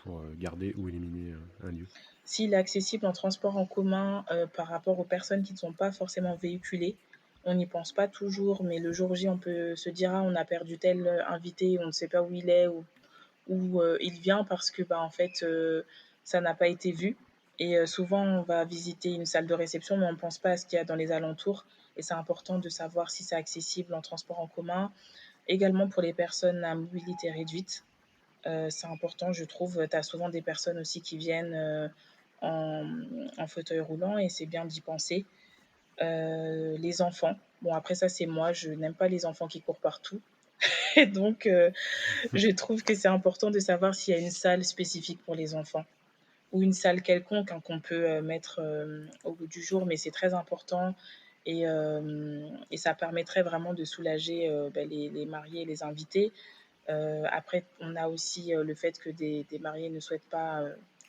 pour garder ou éliminer un lieu? S'il est accessible en transport en commun, par rapport aux personnes qui ne sont pas forcément véhiculées, on n'y pense pas toujours, mais le jour J, on peut se dire: «Ah, on a perdu tel, invité, on ne sait pas où il est ou il vient parce que, bah, en fait, ça n'a pas été vu» et souvent, on va visiter une salle de réception, mais on ne pense pas à ce qu'il y a dans les alentours et c'est important de savoir si c'est accessible en transport en commun. Également pour les personnes à mobilité réduite, c'est important, je trouve. Tu as souvent des personnes aussi qui viennent, en en fauteuil roulant et c'est bien d'y penser. Les enfants, bon après ça c'est moi, je n'aime pas les enfants qui courent partout et donc je trouve que c'est important de savoir s'il y a une salle spécifique pour les enfants ou une salle quelconque, hein, qu'on peut, mettre, au goût du jour, mais c'est très important et ça permettrait vraiment de soulager, bah, les mariés et les invités. Après, on a aussi le fait que des mariés ne souhaitent pas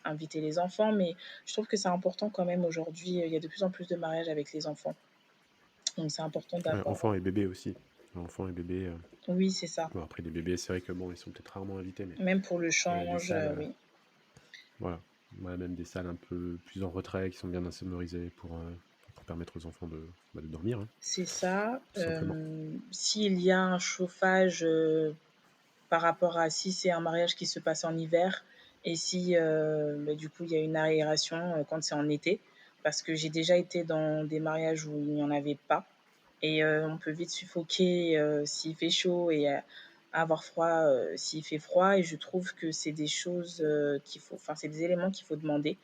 inviter les enfants, mais je trouve que c'est important quand même aujourd'hui. Il y a de plus en plus de mariages avec les enfants. Donc c'est important Ouais, d'avoir. enfants et bébés aussi. Enfants et bébés. Oui, c'est ça. Bon, après, les bébés, c'est vrai que bon, ils sont peut-être rarement invités, mais Même pour le des change, salles, oui. voilà. Ouais, même des salles un peu plus en retrait, qui sont bien insonorisées pour permettre aux enfants de dormir, hein, C'est ça. tout simplement. S'il y a un chauffage par rapport à si c'est un mariage qui se passe en hiver et si bah, du coup il y a une aération quand c'est en été. Parce que j'ai déjà été dans des mariages où il n'y en avait pas. Et on peut vite suffoquer s'il fait chaud et avoir froid s'il fait froid. Et je trouve que c'est des choses enfin, c'est des éléments qu'il faut demander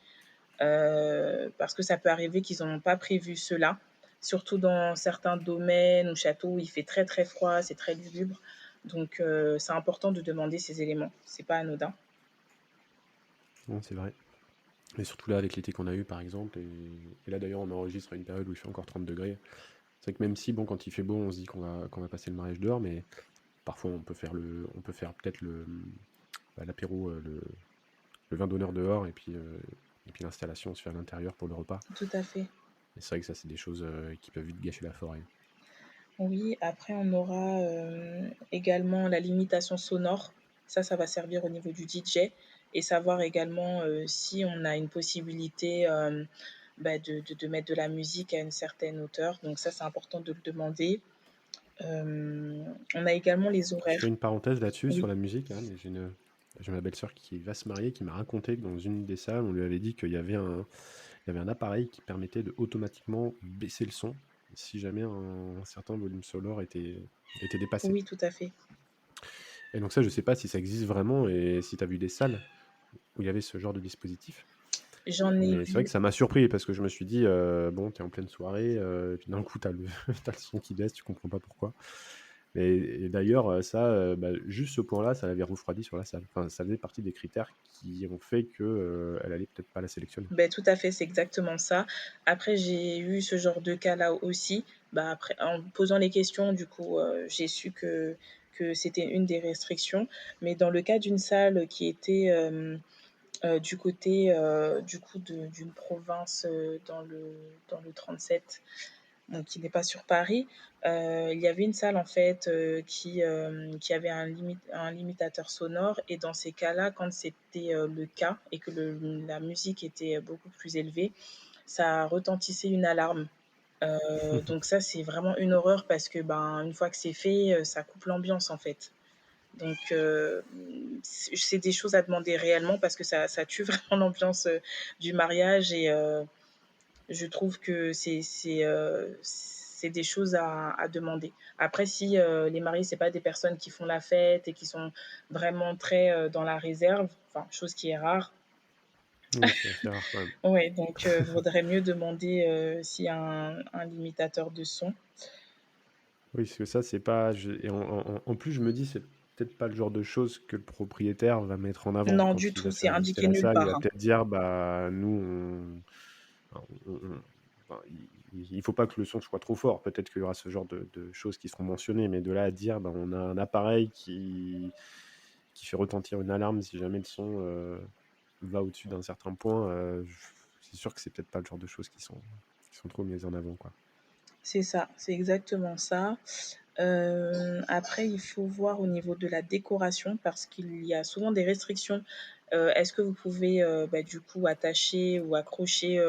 parce que ça peut arriver qu'ils n'ont pas prévu cela, surtout dans certains domaines ou châteaux où il fait très très froid, c'est très lugubre. Donc c'est important de demander ces éléments, c'est pas anodin. Non, c'est vrai. Et surtout là, avec l'été qu'on a eu, par exemple, et là d'ailleurs, on enregistre à une période où il fait encore 30 degrés. C'est vrai que même si, bon, quand il fait beau, on se dit qu'on va passer le mariage dehors, mais parfois on peut faire peut-être l'apéro, le vin d'honneur dehors, et puis l'installation, on se fait à l'intérieur pour le repas. Tout à fait. Et c'est vrai que ça, c'est des choses qui peuvent vite gâcher la forêt. Oui, après on aura également la limitation sonore. Ça va servir au niveau du DJ et savoir également si on a une possibilité bah, de mettre de la musique à une certaine hauteur. Donc ça, c'est important de le demander. On a également les Je horaires. fais une parenthèse là-dessus sur Oui, la musique, là, mais j'ai ma belle-sœur qui va se marier, qui m'a raconté que dans une des salles, on lui avait dit qu'il y avait un appareil qui permettait de automatiquement baisser le son si jamais un certain volume sonore était dépassé. Oui, tout à fait. Et donc ça, je sais pas si ça existe vraiment et si tu as vu des salles où il y avait ce genre de dispositif. J'en ai Mais c'est vrai vu. que ça m'a surpris parce que je me suis dit, bon, tu es en pleine soirée, et puis d'un coup, tu as le tu le son qui baisse, tu comprends pas pourquoi. Et d'ailleurs, ça, bah, juste ce point-là, ça l'avait refroidi sur la salle. Enfin, ça faisait partie des critères qui ont fait que, elle allait peut-être pas la sélectionner. Ben tout à fait, c'est exactement ça. Après, j'ai eu ce genre de cas-là aussi. Bah, après, en posant les questions, du coup, j'ai su que c'était une des restrictions. Mais dans le cas d'une salle qui était du côté du coup d'une province dans le 37, donc qui n'est pas sur Paris, il y avait une salle en fait qui avait un limitateur sonore et dans ces cas-là, quand c'était le cas et que la musique était beaucoup plus élevée, ça retentissait une alarme. Donc ça, c'est vraiment une horreur parce que ben, une fois que c'est fait, ça coupe l'ambiance en fait. Donc c'est des choses à demander réellement parce que ça tue vraiment l'ambiance du mariage et je trouve que c'est des choses à demander. Après, si les mariés, c'est pas des personnes qui font la fête et qui sont vraiment très dans la réserve, enfin, chose qui est rare, Oui, c'est assez rare quand même. ouais, donc vaudrait mieux demander s'il y a un limitateur de son. Oui, parce que ça, c'est pas et en plus, je me dis, c'est peut-être pas le genre de choses que le propriétaire va mettre en avant Non, du quand il va tout, c'est faire visiter indiqué la nulle salle. Il part, va hein. peut-être dire: «Bah, nous, enfin, il faut pas que le son soit trop fort». Peut-être qu'il y aura ce genre de choses qui seront mentionnées, mais de là à dire: «Bah, on a un appareil qui fait retentir une alarme si jamais le son, va au-dessus d'un certain point», c'est sûr que c'est peut-être pas le genre de choses qui sont trop mises en avant, quoi. C'est ça, c'est exactement ça. Après, il faut voir au niveau de la décoration parce qu'il y a souvent des restrictions. Est-ce que vous pouvez, bah, du coup, attacher ou accrocher,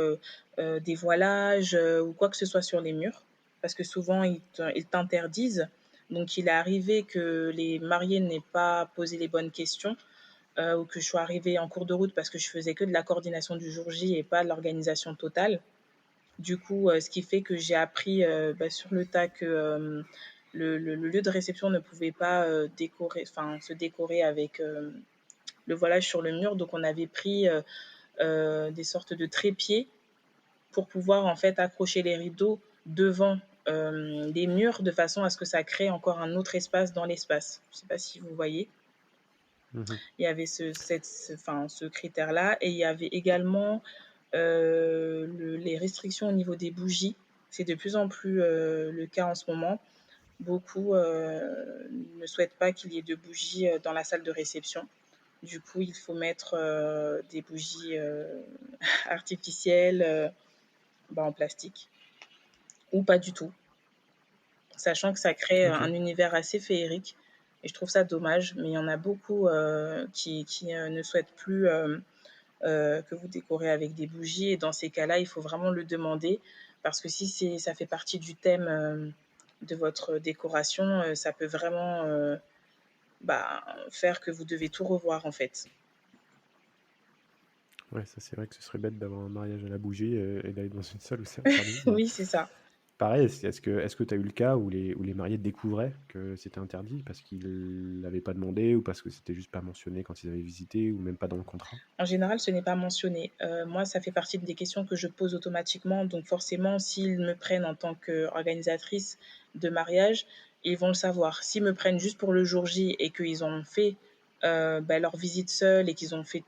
des voilages, ou quoi que ce soit sur les murs? Parce que souvent, ils t'interdisent. Donc il est arrivé que les mariés n'aient pas posé les bonnes questions, ou que je sois arrivée en cours de route parce que je faisais que de la coordination du jour J et pas de l'organisation totale. Du coup, ce qui fait que j'ai appris bah, sur le tas que le lieu de réception ne pouvait pas se décorer avec le voilage sur le mur. Donc, on avait pris des sortes de trépieds pour pouvoir en fait accrocher les rideaux devant les murs de façon à ce que ça crée encore un autre espace dans l'espace. Je ne sais pas si vous voyez. Mmh. Il y avait ce critère-là et il y avait également les restrictions au niveau des bougies. C'est de plus en plus le cas en ce moment. Beaucoup ne souhaitent pas qu'il y ait de bougies dans la salle de réception. Du coup, il faut mettre des bougies artificielles bah, en plastique ou pas du tout, sachant que ça crée OK. un univers assez féerique. Et je trouve ça dommage, mais il y en a beaucoup qui ne souhaitent plus que vous décorez avec des bougies. Et dans ces cas-là, il faut vraiment le demander parce que si ça fait partie du thème de votre décoration, ça peut vraiment bah, faire que vous devez tout revoir en fait. Ouais, ça, c'est vrai que ce serait bête d'avoir un mariage à la bougie, et d'aller dans une salle où c'est interdit, mais Oui, c'est ça. pareil, est-ce que tu as eu le cas où les mariés découvraient que c'était interdit parce qu'ils l'avaient pas demandé ou parce que c'était juste pas mentionné quand ils avaient visité ou même pas dans le contrat? En général, ce n'est pas mentionné. Moi, ça fait partie des questions que je pose automatiquement. Donc forcément, s'ils me prennent en tant qu'organisatrice de mariage, ils vont le savoir. S'ils me prennent juste pour le jour J et qu'ils ont fait bah, leur visite seule et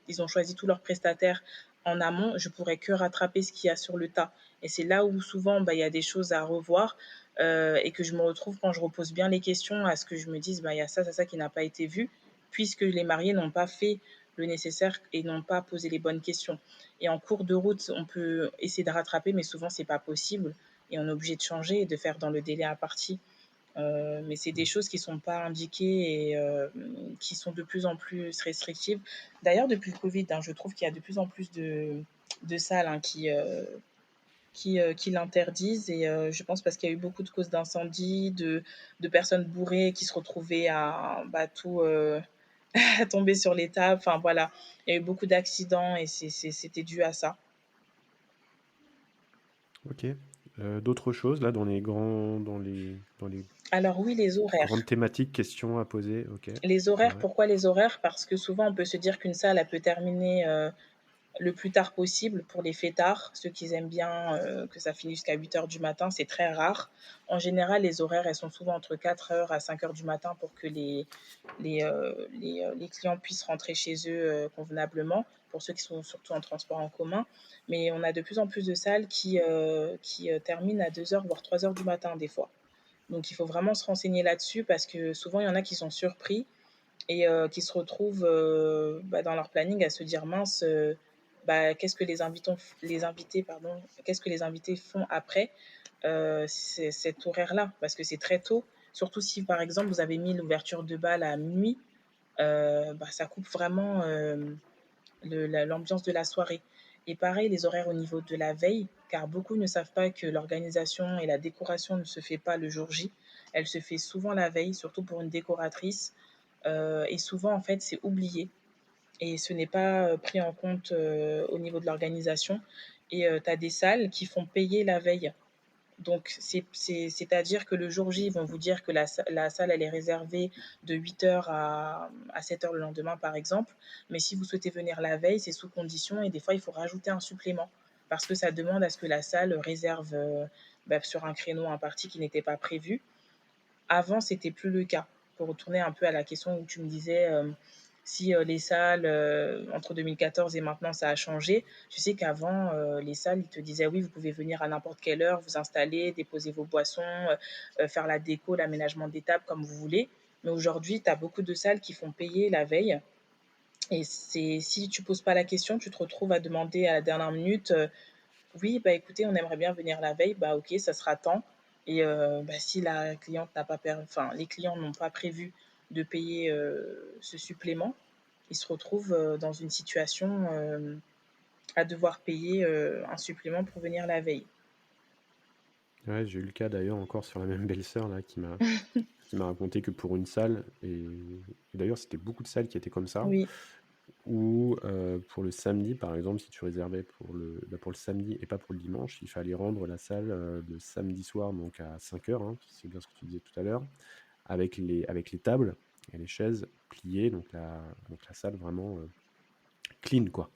ils ont choisi tous leurs prestataires en amont, je pourrais que rattraper ce qu'il y a sur le tas. Et c'est là où souvent, bah, il y a des choses à revoir et que je me retrouve quand je repose bien les questions à ce que je me dise, bah, il y a ça qui n'a pas été vu, puisque les mariés n'ont pas fait le nécessaire et n'ont pas posé les bonnes questions. Et en cours de route, on peut essayer de rattraper, mais souvent, c'est pas possible. Et on est obligé de changer et de faire dans le délai imparti. Mais c'est des choses qui ne sont pas indiquées et qui sont de plus en plus restrictives. D'ailleurs, depuis le Covid, hein, je trouve qu'il y a de plus en plus de salles hein, qui l'interdisent. Et je pense parce qu'il y a eu beaucoup de causes d'incendie, de personnes bourrées qui se retrouvaient à bah, tout à tomber sur les tables. Enfin voilà, il y a eu beaucoup d'accidents et c'était dû à ça. OK. D'autres choses là dans les Alors oui, les grandes horaires. thématiques, questions à poser? OK. Les Les horaires, horaires. pourquoi les horaires? Parce que souvent, on peut se dire qu'une salle, elle peut terminer le plus tard possible pour les fêtards, ceux qui aiment bien que ça finisse jusqu'à 8 heures du matin, c'est très rare. En général, les horaires, elles sont souvent entre 4 heures à 5 heures du matin pour que les clients puissent rentrer chez eux convenablement, pour ceux qui sont surtout en transport en commun. Mais on a de plus en plus de salles qui terminent à 2 heures, voire 3 heures du matin des fois. Donc il faut vraiment se renseigner là-dessus parce que souvent, il y en a qui sont surpris et qui se retrouvent dans leur planning à se dire mince, qu'est-ce que les invités, pardon, qu'est-ce que les invités font après cet horaire-là, parce que c'est très tôt. Surtout si par exemple vous avez mis l'ouverture de bal à minuit, ça coupe vraiment l'ambiance de la soirée. Et pareil, les horaires au niveau de la veille, car beaucoup ne savent pas que l'organisation et la décoration ne se fait pas le jour J. Elle se fait souvent la veille, surtout pour une décoratrice. Et souvent, en fait, c'est oublié et ce n'est pas pris en compte au niveau de l'organisation. Et tu as des salles qui font payer la veille. Donc, c'est-à-dire que le jour J, ils vont vous dire que la salle, elle est réservée de 8 heures à 7 heures le lendemain, par exemple. Mais si vous souhaitez venir la veille, c'est sous condition et des fois, il faut rajouter un supplément parce que ça demande à ce que la salle réserve sur un créneau imparti qui n'était pas prévu. Avant, c'était plus le cas. Pour retourner un peu à la question où tu me disais si les salles entre 2014 et maintenant ça a changé. Je sais qu'avant, les salles, ils te disaient oui, vous pouvez venir à n'importe quelle heure, vous installer, déposer vos boissons, faire la déco, l'aménagement des tables comme vous voulez. Mais aujourd'hui, tu as beaucoup de salles qui font payer la veille. Et si tu poses pas la question, tu te retrouves à demander à la dernière minute oui, bah écoutez, on aimerait bien venir la veille, bah ok, ça sera tant. Et si la cliente n'a pas enfin, les clients n'ont pas prévu de payer ce supplément, ils se retrouvent dans une situation à devoir payer un supplément pour venir la veille. Ouais, j'ai eu le cas d'ailleurs encore sur la même belle-sœur là qui m'a raconté que pour une salle et d'ailleurs c'était beaucoup de salles qui étaient comme ça, Oui, où, pour le samedi par exemple, si tu réservais pour le samedi et pas pour le dimanche, il fallait rendre la salle, le samedi soir donc à 5 heures, hein, c'est bien ce que tu disais tout à l'heure, avec les tables et les chaises pliées, donc la salle vraiment, clean quoi.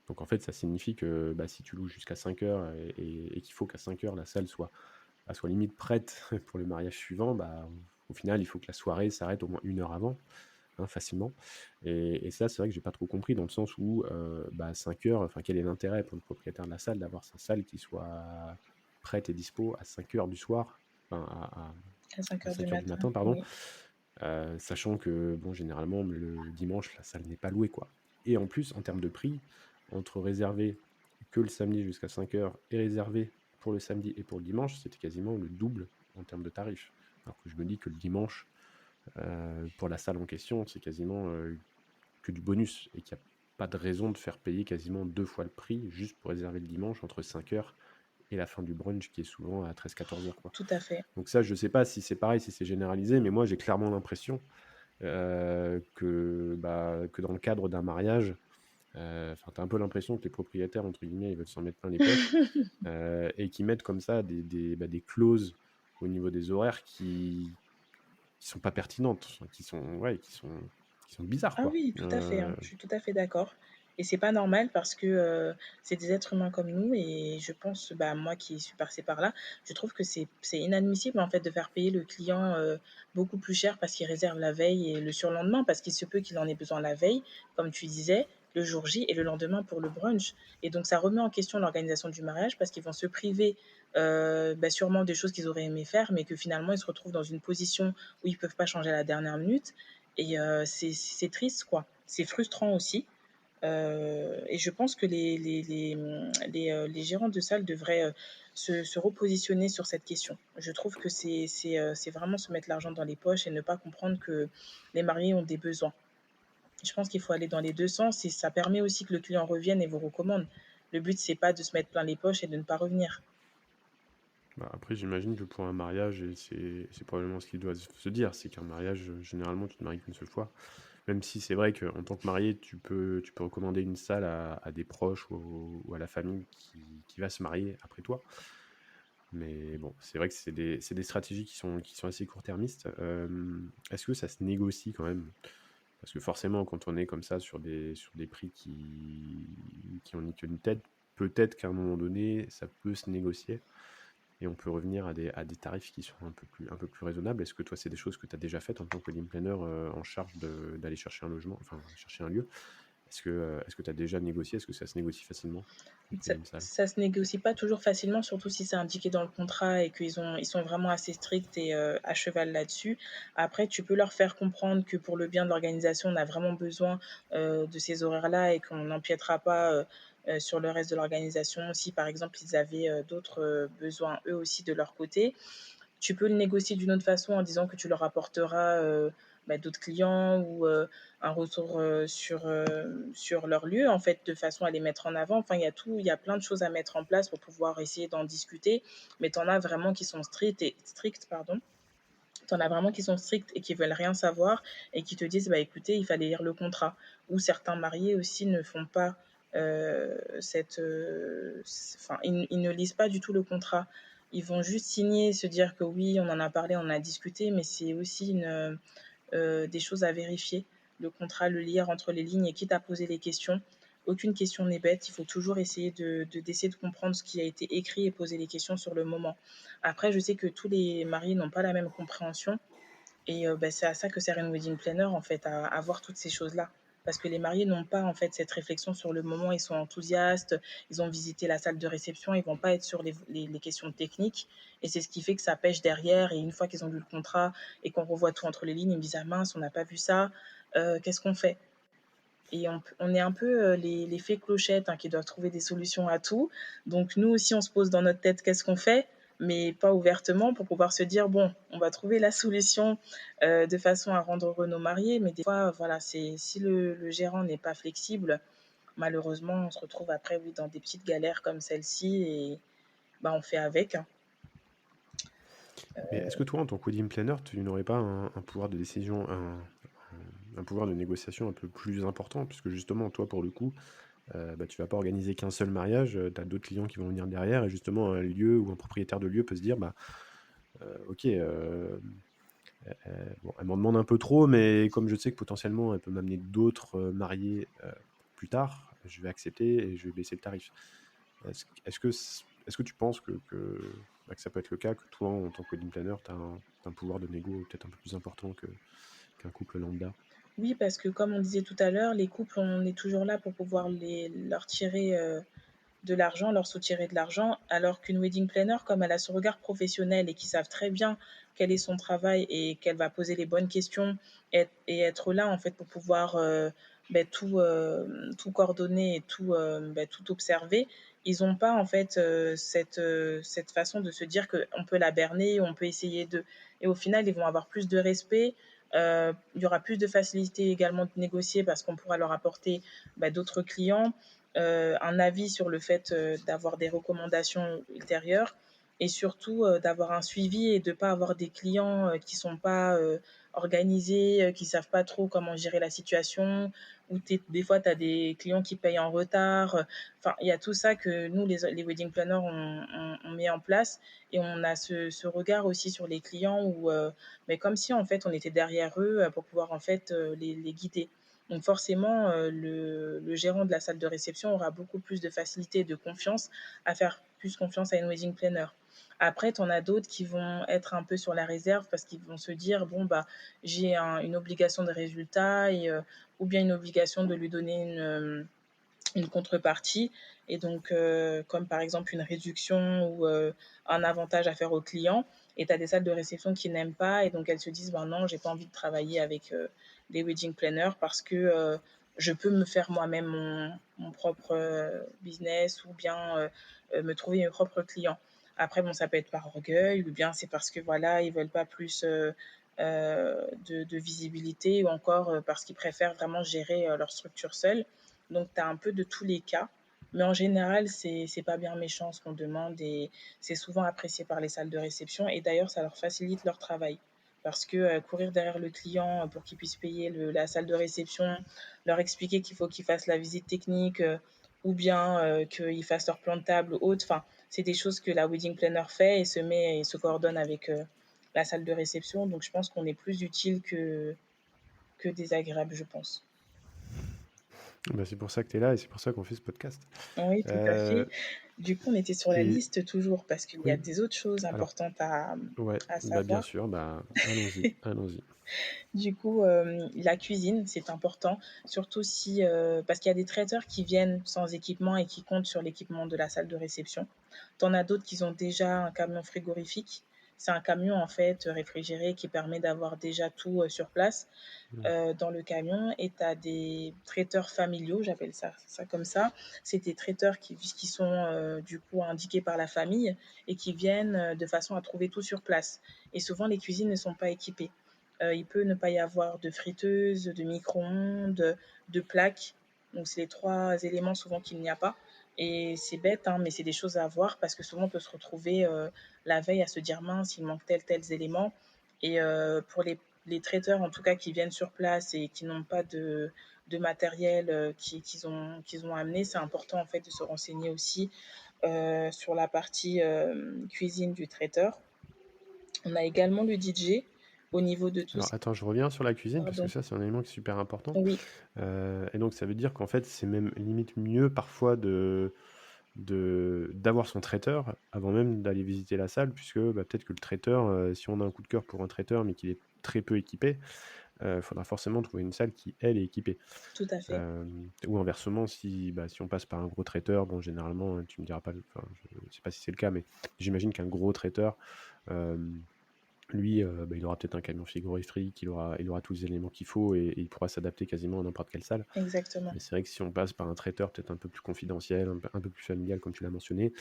Donc en fait, ça signifie que, bah, si tu loues jusqu'à 5 heures et qu'il faut qu'à 5 heures la salle soit limite prête pour le mariage suivant, bah, au final, il faut que la soirée s'arrête au moins 1 heure avant, hein, facilement. Et ça, c'est vrai que j'ai pas trop compris dans le sens où, bah, 5 heures, enfin, quel est l'intérêt pour le propriétaire de la salle d'avoir sa salle qui soit prête et dispo à 5 heures du soir, enfin à 5 à heures du 5 heures du matin, matin, pardon, oui. sachant que, bon, généralement, le dimanche, la salle n'est pas louée, quoi. Et en plus, en termes de prix, entre réserver que le samedi jusqu'à 5 heures et réserver pour le samedi et pour le dimanche, c'était quasiment le double en termes de tarifs. Alors que je me dis que le dimanche, pour la salle en question, c'est quasiment que du bonus et qu'il n'y a pas de raison de faire payer quasiment 2 fois le prix juste pour réserver le dimanche entre 5 heures et la fin du brunch qui est souvent à 13 14 heures, quoi. Tout à fait. Donc ça, je sais pas si c'est pareil, si c'est généralisé, mais moi j'ai clairement l'impression que dans le cadre d'un mariage, enfin, tu as un peu l'impression que les propriétaires, entre guillemets, ils veulent s'en mettre plein les poches et qui mettent comme ça des clauses au niveau des horaires qui sont pas pertinentes, enfin, qui sont bizarres, Ah quoi. oui, tout à fait, hein. Je suis tout à fait d'accord et c'est pas normal parce que, c'est des êtres humains comme nous et je pense, moi qui suis passée par là, je trouve que c'est inadmissible, en fait, de faire payer le client, beaucoup plus cher parce qu'il réserve la veille et le surlendemain parce qu'il se peut qu'il en ait besoin la veille, comme tu disais, le jour J et le lendemain pour le brunch et donc ça remet en question l'organisation du mariage parce qu'ils vont se priver, sûrement des choses qu'ils auraient aimé faire mais que finalement ils se retrouvent dans une position où ils peuvent pas changer à la dernière minute et c'est triste, quoi. C'est frustrant aussi. Et je pense que les gérants de salles devraient se repositionner sur cette question. Je trouve que c'est vraiment se mettre l'argent dans les poches et ne pas comprendre que les mariés ont des besoins. Je pense qu'il faut aller dans les deux sens et ça permet aussi que le client revienne et vous recommande. Le but, c'est pas de se mettre plein les poches et de ne pas revenir. Bah, après, j'imagine que pour un mariage, et c'est probablement ce qu'il doit se dire, c'est qu'un mariage, généralement, tu te maries qu'une seule fois. Même si c'est vrai qu'en tant que marié, tu peux recommander une salle à des proches ou à la famille qui va se marier après toi. Mais bon, c'est vrai que c'est des stratégies qui sont assez court-termistes. Est-ce que ça se négocie quand même? Parce que forcément, quand on est comme ça sur des prix qui ont ni queue ni tête, peut-être qu'à un moment donné, ça peut se négocier et on peut revenir à des tarifs qui sont un peu plus raisonnables. Est-ce que toi, c'est des choses que tu as déjà faites en tant que wedding planner, en charge d'aller chercher un logement, enfin, chercher un lieu? Est-ce que tu as déjà négocié? Est-ce que ça se négocie facilement de Ça, trouver une salle? ça se négocie pas toujours facilement, surtout si c'est indiqué dans le contrat et ils sont vraiment assez stricts et à cheval là-dessus. Après, tu peux leur faire comprendre que pour le bien de l'organisation, on a vraiment besoin de ces horaires-là et qu'on n'empiétera pas sur le reste de l'organisation. Si par exemple ils avaient d'autres besoins eux aussi de leur côté, tu peux le négocier d'une autre façon en disant que tu leur apporteras d'autres clients ou un retour sur leur lieu, en fait, de façon à les mettre en avant. Enfin, il y a plein de choses à mettre en place pour pouvoir essayer d'en discuter, mais tu en as vraiment qui sont stricts, pardon. T'en as vraiment qui sont stricts et qui veulent rien savoir et qui te disent, bah écoutez, il fallait lire le contrat. Ou certains mariés aussi ne font pas enfin, ils ne lisent pas du tout le contrat. Ils vont juste signer, se dire que oui, on en a parlé, on en a discuté, mais c'est aussi des choses à vérifier. Le contrat, le lire entre les lignes et quitte à poser les questions. Aucune question n'est bête, il faut toujours essayer d'essayer de comprendre ce qui a été écrit et poser les questions sur le moment. Après, je sais que tous les mariés n'ont pas la même compréhension et c'est à ça que sert une wedding planner, en fait, à voir toutes ces choses-là. Parce que les mariés n'ont pas en fait cette réflexion sur le moment, ils sont enthousiastes, ils ont visité la salle de réception, ils vont pas être sur les questions techniques. Et c'est ce qui fait que ça pêche derrière. Et une fois qu'ils ont lu le contrat et qu'on revoit tout entre les lignes, ils me disent ah mince, on n'a pas vu ça, qu'est-ce qu'on fait? Et on est un peu les fées clochettes hein, qui doivent trouver des solutions à tout. Donc nous aussi, on se pose dans notre tête qu'est-ce qu'on fait, mais pas ouvertement pour pouvoir se dire, bon, on va trouver la solution de façon à rendre heureux nos mariés. Mais des fois, voilà, si le gérant n'est pas flexible, malheureusement, on se retrouve après, oui, dans des petites galères comme celle-ci et bah, on fait avec, hein. Mais est-ce que toi, en tant que wedding planner, tu n'aurais pas un pouvoir de décision, un pouvoir de négociation un peu plus important? Puisque justement, toi, pour le coup, tu vas pas organiser qu'un seul mariage, tu as d'autres clients qui vont venir derrière et justement, un lieu ou un propriétaire de lieu peut se dire, bah, OK, bon, elle m'en demande un peu trop, mais comme je sais que potentiellement elle peut m'amener d'autres, mariés, plus tard, je vais accepter et je vais baisser le tarif. Est-ce que tu penses que ça peut être le cas, que toi, en tant que wedding planner, tu as un pouvoir de négo peut-être un peu plus important qu'un couple lambda? Oui, parce que comme on disait tout à l'heure, les couples, on est toujours là pour pouvoir leur tirer de l'argent, leur soutirer de l'argent, alors qu'une wedding planner, comme elle a ce regard professionnel et qui savent très bien quel est son travail et qu'elle va poser les bonnes questions et être là en fait pour pouvoir tout coordonner et tout observer, ils n'ont pas en fait cette façon de se dire qu'on peut la berner, on peut essayer de... Et au final, ils vont avoir plus de respect. Il y aura plus de facilité également de négocier parce qu'on pourra leur apporter d'autres clients, un avis sur le fait d'avoir des recommandations ultérieures et surtout d'avoir un suivi et de ne pas avoir des clients qui ne sont pas organisés, qui ne savent pas trop comment gérer la situation, ou des fois tu as des clients qui payent en retard. Enfin, il y a tout ça que nous, les wedding planners, on met en place et on a ce regard aussi sur les clients où, mais comme si en fait on était derrière eux pour pouvoir en fait les guider. Donc forcément, le gérant de la salle de réception aura beaucoup plus de facilité et de confiance à faire plus confiance à une wedding planner. Après, tu en as d'autres qui vont être un peu sur la réserve parce qu'ils vont se dire, bon, bah, j'ai une obligation de résultat et, ou bien une obligation de lui donner une contrepartie. Et donc, comme par exemple une réduction ou un avantage à faire au client. Et tu as des salles de réception qui n'aiment pas. Et donc, elles se disent, ben non, j'ai pas envie de travailler avec des wedding planners parce que je peux me faire moi-même mon propre business ou bien me trouver mes propres clients. Après, bon, ça peut être par orgueil ou bien c'est parce que voilà, ils veulent pas plus de visibilité ou encore parce qu'ils préfèrent vraiment gérer leur structure seuls. Donc, tu as un peu de tous les cas. Mais en général, c'est pas bien méchant ce qu'on demande et c'est souvent apprécié par les salles de réception. Et d'ailleurs, ça leur facilite leur travail. Parce que courir derrière le client pour qu'il puisse payer la salle de réception, leur expliquer qu'il faut qu'ils fassent la visite technique ou bien qu'ils fassent leur plan de table ou autre, enfin, c'est des choses que la wedding planner fait et se coordonne avec la salle de réception. Donc je pense qu'on est plus utile que désagréable, je pense. Bah, c'est pour ça que tu es là et c'est pour ça qu'on fait ce podcast. Oui, tout à Euh, fait. Du coup, on était sur la et liste toujours parce qu'il y a oui, des autres choses alors, importantes ouais, à bah bien savoir. sûr, bah allons-y, allons-y. Du coup, la cuisine, c'est important, surtout si, parce qu'il y a des traiteurs qui viennent sans équipement et qui comptent sur l'équipement de la salle de réception. Tu en as d'autres qui ont déjà un camion frigorifique. C'est un camion, en fait, réfrigéré qui permet d'avoir déjà tout, sur place, Mm. dans le camion et tu as des traiteurs familiaux, j'appelle ça comme ça. C'est des traiteurs qui sont, du coup indiqués par la famille et qui viennent, de façon à trouver tout sur place et souvent les cuisines ne sont pas équipées. Il peut ne pas y avoir de friteuse, de micro-ondes, de plaques. Donc, c'est les 3 éléments souvent qu'il n'y a pas. Et c'est bête, hein, mais c'est des choses à avoir parce que souvent on peut se retrouver la veille à se dire mince, il manque tels éléments. Et pour les traiteurs, en tout cas, qui viennent sur place et qui n'ont pas de matériel qu'ils ont amené, c'est important en fait de se renseigner aussi sur la partie cuisine du traiteur. On a également le DJ au niveau de tout ce Alors attends, je reviens sur la cuisine parce que pardon. ça c'est un élément qui est super important. Oui, Et donc ça veut dire qu'en fait c'est même limite mieux parfois d'avoir son traiteur avant même d'aller visiter la salle, puisque bah, peut-être que le traiteur, si on a un coup de cœur pour un traiteur mais qu'il est très peu équipé, il faudra forcément trouver une salle qui, elle, est équipée. tout à fait. Ou inversement, si, bah, si on passe par un gros traiteur, bon, généralement, tu me diras pas, enfin, je ne sais pas si c'est le cas, mais j'imagine qu'un gros traiteur, euh, lui, bah, il aura peut-être un camion frigorifique, il aura tous les éléments qu'il faut et il pourra s'adapter quasiment à n'importe quelle salle. Exactement. Mais c'est vrai que si on passe par un traiteur peut-être un peu plus confidentiel, un peu plus familial, comme tu l'as mentionné,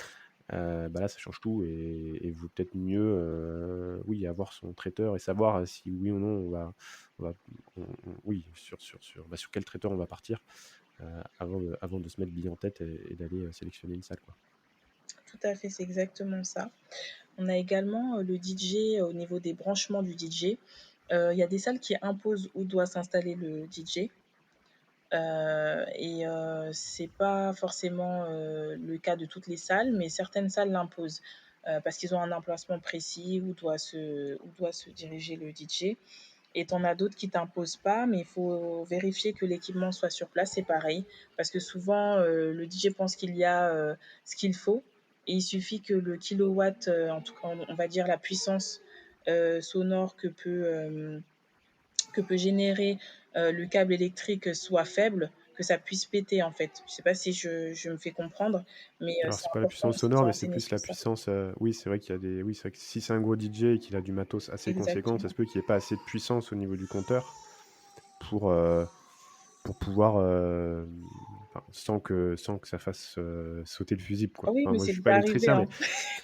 bah là, ça change tout et vaut peut-être mieux, oui, avoir son traiteur et savoir si oui ou non on va oui, sur quel traiteur on va partir, avant de se mettre bille en tête et d'aller, sélectionner une salle, quoi. Tout à fait, c'est exactement ça. On a également le DJ au niveau des branchements du DJ. Il y a des salles qui imposent où doit s'installer le DJ. Et c'est pas forcément le cas de toutes les salles, mais certaines salles l'imposent parce qu'ils ont un emplacement précis où doit se diriger le DJ. Et tu en as d'autres qui t'imposent pas, mais il faut vérifier que l'équipement soit sur place, c'est pareil. Parce que souvent, le DJ pense qu'il y a ce qu'il faut. Et il suffit que le kilowatt, en tout cas, on va dire la puissance sonore que peut générer le câble électrique soit faible, que ça puisse péter en fait. Je sais pas si je me fais comprendre, mais Alors c'est c'est pas la important puissance aussi de sonore, se mais c'est renseigner plus sur la ça. puissance, oui, c'est vrai qu'il y a des oui, c'est vrai que si c'est un gros DJ et qu'il a du matos assez conséquent, ça Exactement. se peut qu'il y ait pas assez de puissance au niveau du compteur pour, pour pouvoir, enfin, sans que ça fasse, sauter le fusible, Ah quoi. oui, Enfin, mais moi, je c'est suis pas déjà arrivé, électricien, hein.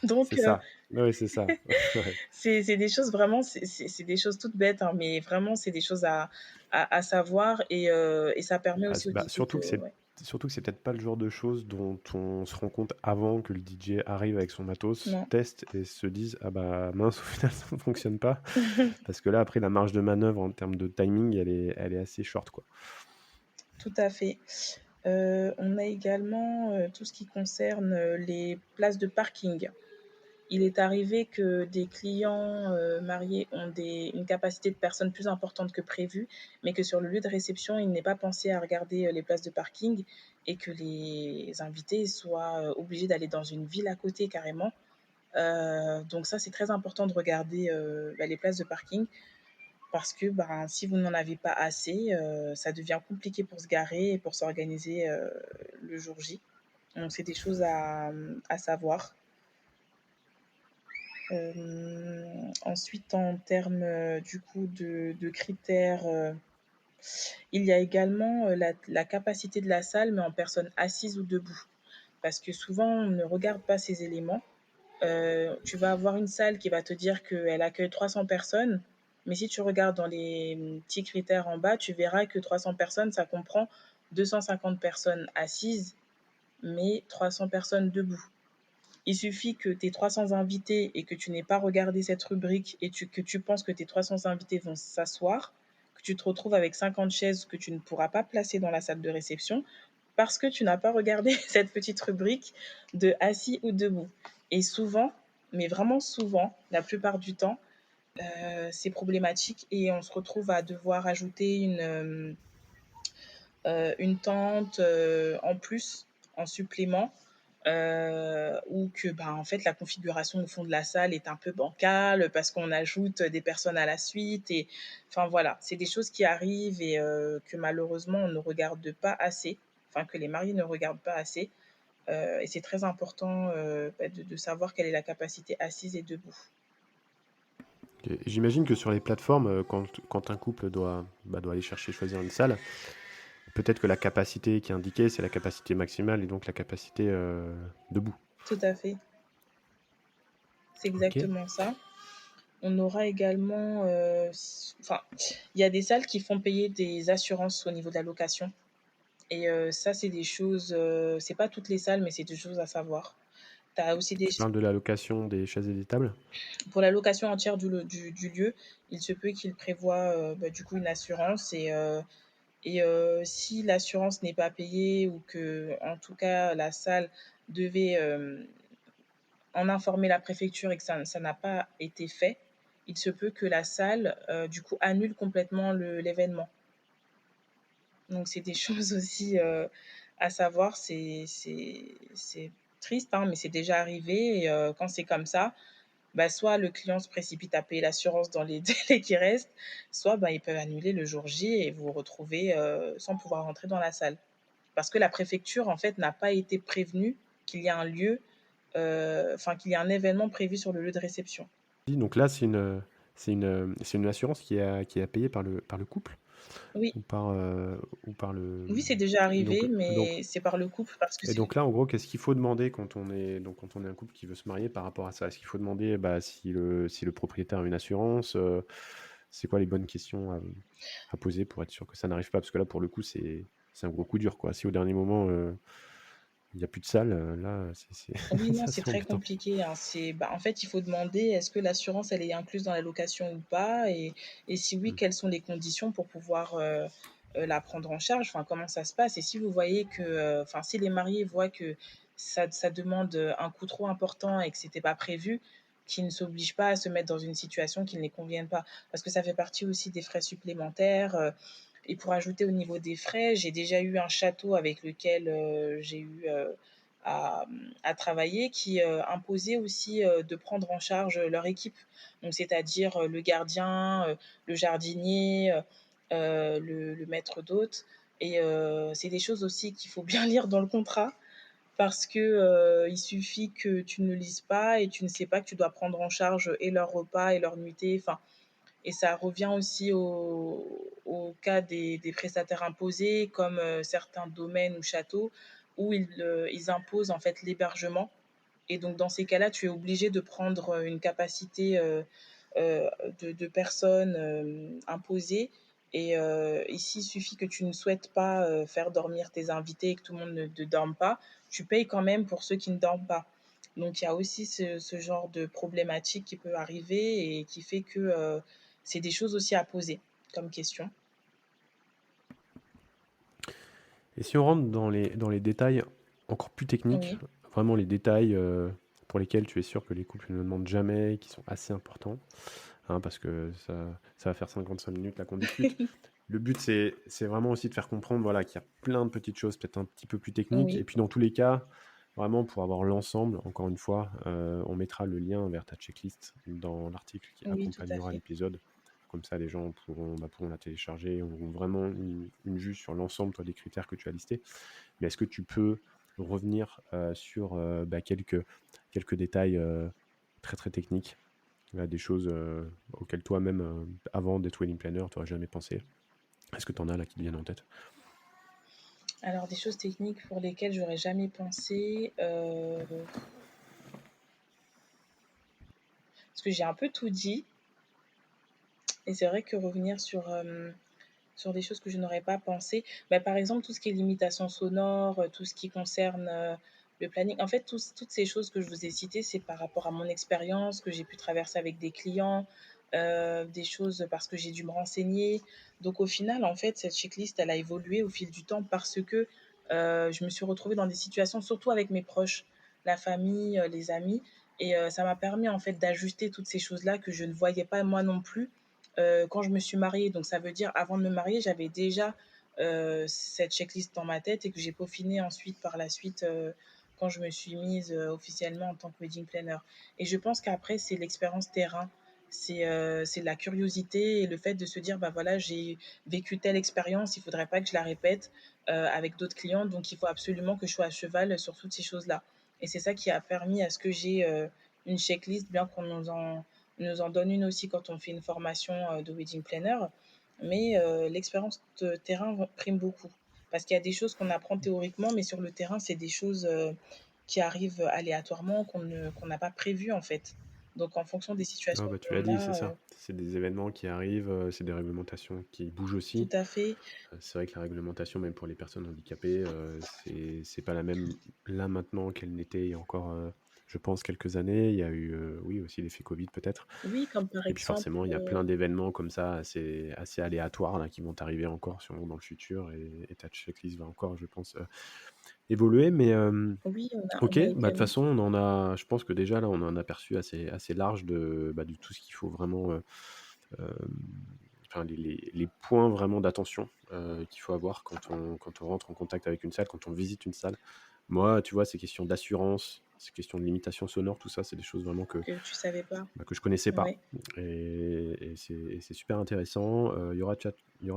mais Donc c'est ça. Ouais, c'est ça. Ouais. c'est des choses vraiment, c'est des choses toutes bêtes, hein, mais vraiment, c'est des choses à savoir et ça permet Bah, aussi au bah, DJ de ouais. surtout que c'est peut-être pas le genre de choses dont on se rend compte avant que le DJ arrive avec son matos, Non, teste et se dise: «Ah bah, mince, au final, ça ne fonctionne pas». Parce que là, après, la marge de manœuvre en termes de timing, elle est assez short, quoi. tout à fait. On a également, tout ce qui concerne, les places de parking. Il est arrivé que des clients mariés ont une capacité de personnes plus importante que prévu, mais que sur le lieu de réception, ils n'aient pas pensé à regarder les places de parking et que les invités soient obligés d'aller dans une ville à côté carrément. Donc ça, c'est très important de regarder les places de parking parce que si vous n'en avez pas assez, ça devient compliqué pour se garer et pour s'organiser le jour J. Donc c'est des choses à savoir. Ensuite, en termes du coup de critères, il y a également la capacité de la salle, mais en personne assise ou debout. Parce que souvent, on ne regarde pas ces éléments. Tu vas avoir une salle qui va te dire qu'elle accueille 300 personnes, mais si tu regardes dans les petits critères en bas, tu verras que 300 personnes, ça comprend 250 personnes assises, mais 300 personnes debout. Il suffit que tu aies 300 invités et que tu n'aies pas regardé cette rubrique et que tu penses que tes 300 invités vont s'asseoir, que tu te retrouves avec 50 chaises que tu ne pourras pas placer dans la salle de réception. parce que tu n'as pas regardé cette petite rubrique de assis ou debout. Et souvent, mais vraiment souvent, la plupart du temps, c'est problématique et on se retrouve à devoir ajouter une tente en plus, en supplément, ou que bah, en fait la configuration au fond de la salle est un peu bancale parce qu'on ajoute des personnes à la suite et enfin voilà, c'est des choses qui arrivent et que malheureusement on ne regarde pas assez, enfin que les mariés ne regardent pas assez et c'est très important bah, de savoir quelle est la capacité assise et debout. Et j'imagine que sur les plateformes, quand un couple doit aller chercher, choisir une salle, peut-être que la capacité qui est indiquée, c'est la capacité maximale et donc la capacité debout. Tout à fait, c'est Ok. exactement ça. On aura également, enfin, il y a des salles qui font payer des assurances au niveau de la location. Et ça, c'est des choses, c'est pas toutes les salles, mais c'est des choses à savoir. Tu as aussi des Tu parles de la location des chaises et des tables? pour la location entière du lieu, il se peut qu'ils prévoient, bah, du coup une assurance et si l'assurance n'est pas payée ou que, en tout cas, la salle devait, en informer la préfecture et que ça n'a pas été fait, il se peut que la salle, du coup, annule complètement l'événement. Donc c'est des choses aussi à savoir. C'est triste, hein, mais c'est déjà arrivé. Et quand c'est comme ça, bah, soit le client se précipite à payer l'assurance dans les délais qui restent, soit bah, ils peuvent annuler le jour J et vous vous retrouvez sans pouvoir rentrer dans la salle. Parce que la préfecture, en fait, n'a pas été prévenue qu'il y a un lieu, enfin qu'il y a un événement prévu sur le lieu de réception. Donc là, c'est une assurance qui est payée par le couple Oui, ou par le. oui, c'est déjà Et arrivé, mais c'est par le couple parce que et c'est donc là, en gros, qu'est-ce qu'il faut demander quand on est un couple qui veut se marier par rapport à ça? Est-ce qu'il faut demander bah, si le propriétaire a une assurance? C'est quoi les bonnes questions à poser pour être sûr que ça n'arrive pas? Parce que là, pour le coup, c'est un gros coup dur, quoi. Si au dernier moment, il n'y a plus de salle, là, Oui, non, ça, c'est c'est très embêtant. compliqué, hein. Bah, en fait, il faut demander est-ce que l'assurance, elle est incluse dans la location ou pas? Et si oui, Mm. quelles sont les conditions pour pouvoir la prendre en charge? Enfin, comment ça se passe? Et si vous voyez que, enfin, si les mariés voient que ça demande un coût trop important et que c'était pas prévu, qu'ils ne s'obligent pas à se mettre dans une situation qui ne les convienne pas. Parce que ça fait partie aussi des frais supplémentaires. Et pour ajouter au niveau des frais, j'ai déjà eu un château avec lequel j'ai eu à, à travailler qui imposait aussi de prendre en charge leur équipe. Donc, c'est-à-dire le gardien, le jardinier, le maître d'hôte. Et c'est des choses aussi qu'il faut bien lire dans le contrat parce que il suffit que tu ne lises pas et tu ne sais pas que tu dois prendre en charge et leur repas et leur nuitée. Enfin, et ça revient aussi au cas des prestataires imposés, comme certains domaines ou châteaux, où ils imposent en fait l'hébergement. Et donc dans ces cas-là, tu es obligé de prendre une capacité euh, de personnes imposées. Et ici, il suffit que tu ne souhaites pas faire dormir tes invités et que tout le monde ne dorme pas. Tu payes quand même pour ceux qui ne dorment pas. Donc il y a aussi ce genre de problématique qui peut arriver et qui fait que c'est des choses aussi à poser comme question. Et si on rentre dans les détails encore plus techniques, Oui, vraiment les détails pour lesquels tu es sûr que les couples ne demandent jamais, qui sont assez importants, hein, parce que ça va faire 55 minutes là qu'on discute. Le but, c'est vraiment aussi de faire comprendre voilà, qu'il y a plein de petites choses, peut-être un petit peu plus techniques. Et oui, puis dans tous les cas, vraiment pour avoir l'ensemble, encore une fois, on mettra le lien vers ta checklist dans l'article qui oui, tout à accompagnera fait. l'épisode. Comme ça, les gens pourront la télécharger, auront vraiment une vue sur l'ensemble toi, des critères que tu as listés. Mais est-ce que tu peux revenir sur bah, quelques détails très très techniques, des choses auxquelles toi-même, avant d'être wedding planner, tu n'aurais jamais pensé? Est-ce que tu en as là qui te viennent en tête? Alors des choses techniques pour lesquelles j'aurais jamais pensé, parce que j'ai un peu tout dit, et c'est vrai que revenir sur des choses que je n'aurais pas pensé. Bah, par exemple, tout ce qui est limitation sonore, tout ce qui concerne le planning. En fait, toutes ces choses que je vous ai citées, c'est par rapport à mon expérience que j'ai pu traverser avec des clients, des choses parce que j'ai dû me renseigner. Donc au final, en fait, cette checklist, elle a évolué au fil du temps parce que Je me suis retrouvée dans des situations, surtout avec mes proches, la famille, les amis, et ça m'a permis en fait d'ajuster toutes ces choses-là que je ne voyais pas moi non plus quand je me suis mariée. Donc ça veut dire avant de me marier, j'avais déjà cette checklist dans ma tête et que j'ai peaufiné ensuite par la suite quand je me suis mise officiellement en tant que wedding planner. Et je pense qu'après, c'est l'expérience terrain. C'est la curiosité et le fait de se dire, bah voilà, j'ai vécu telle expérience, il ne faudrait pas que je la répète avec d'autres clients. Donc, il faut absolument que je sois à cheval sur toutes ces choses-là. Et c'est ça qui a permis à ce que j'ai une checklist, bien qu'on nous en donne une aussi quand on fait une formation de wedding planner. Mais l'expérience de terrain prime beaucoup. Parce qu'il y a des choses qu'on apprend théoriquement, mais sur le terrain, c'est des choses qui arrivent aléatoirement, qu'on n'a pas prévues en fait. Donc, en fonction des Ah situations bah, que tu l'as l'on dit, c'est a, ça. C'est des événements qui arrivent, c'est des réglementations qui bougent tout aussi. à fait. C'est vrai que la réglementation, même pour les personnes handicapées, c'est pas la même là maintenant qu'elle n'était il y a encore, je pense, quelques années. Il y a eu, oui, aussi l'effet Covid peut-être. Oui, comme par Et puis exemple, forcément, il y a plein d'événements comme ça assez aléatoires là, qui vont arriver encore sûrement dans le futur et ta checklist va encore, je pense, évoluer. Mais oui, ok, on a bah, de toute également. façon, je pense que déjà là, on a un aperçu assez large de tout ce qu'il faut vraiment, euh, enfin, les points vraiment d'attention qu'il faut avoir quand on rentre en contact avec une salle, quand on visite une salle. Moi, tu vois, ces questions d'assurance, ces questions de limitation sonore, tout ça, c'est des choses vraiment Que tu savais pas. que je connaissais pas. Ouais. Et c'est super intéressant. Il y aura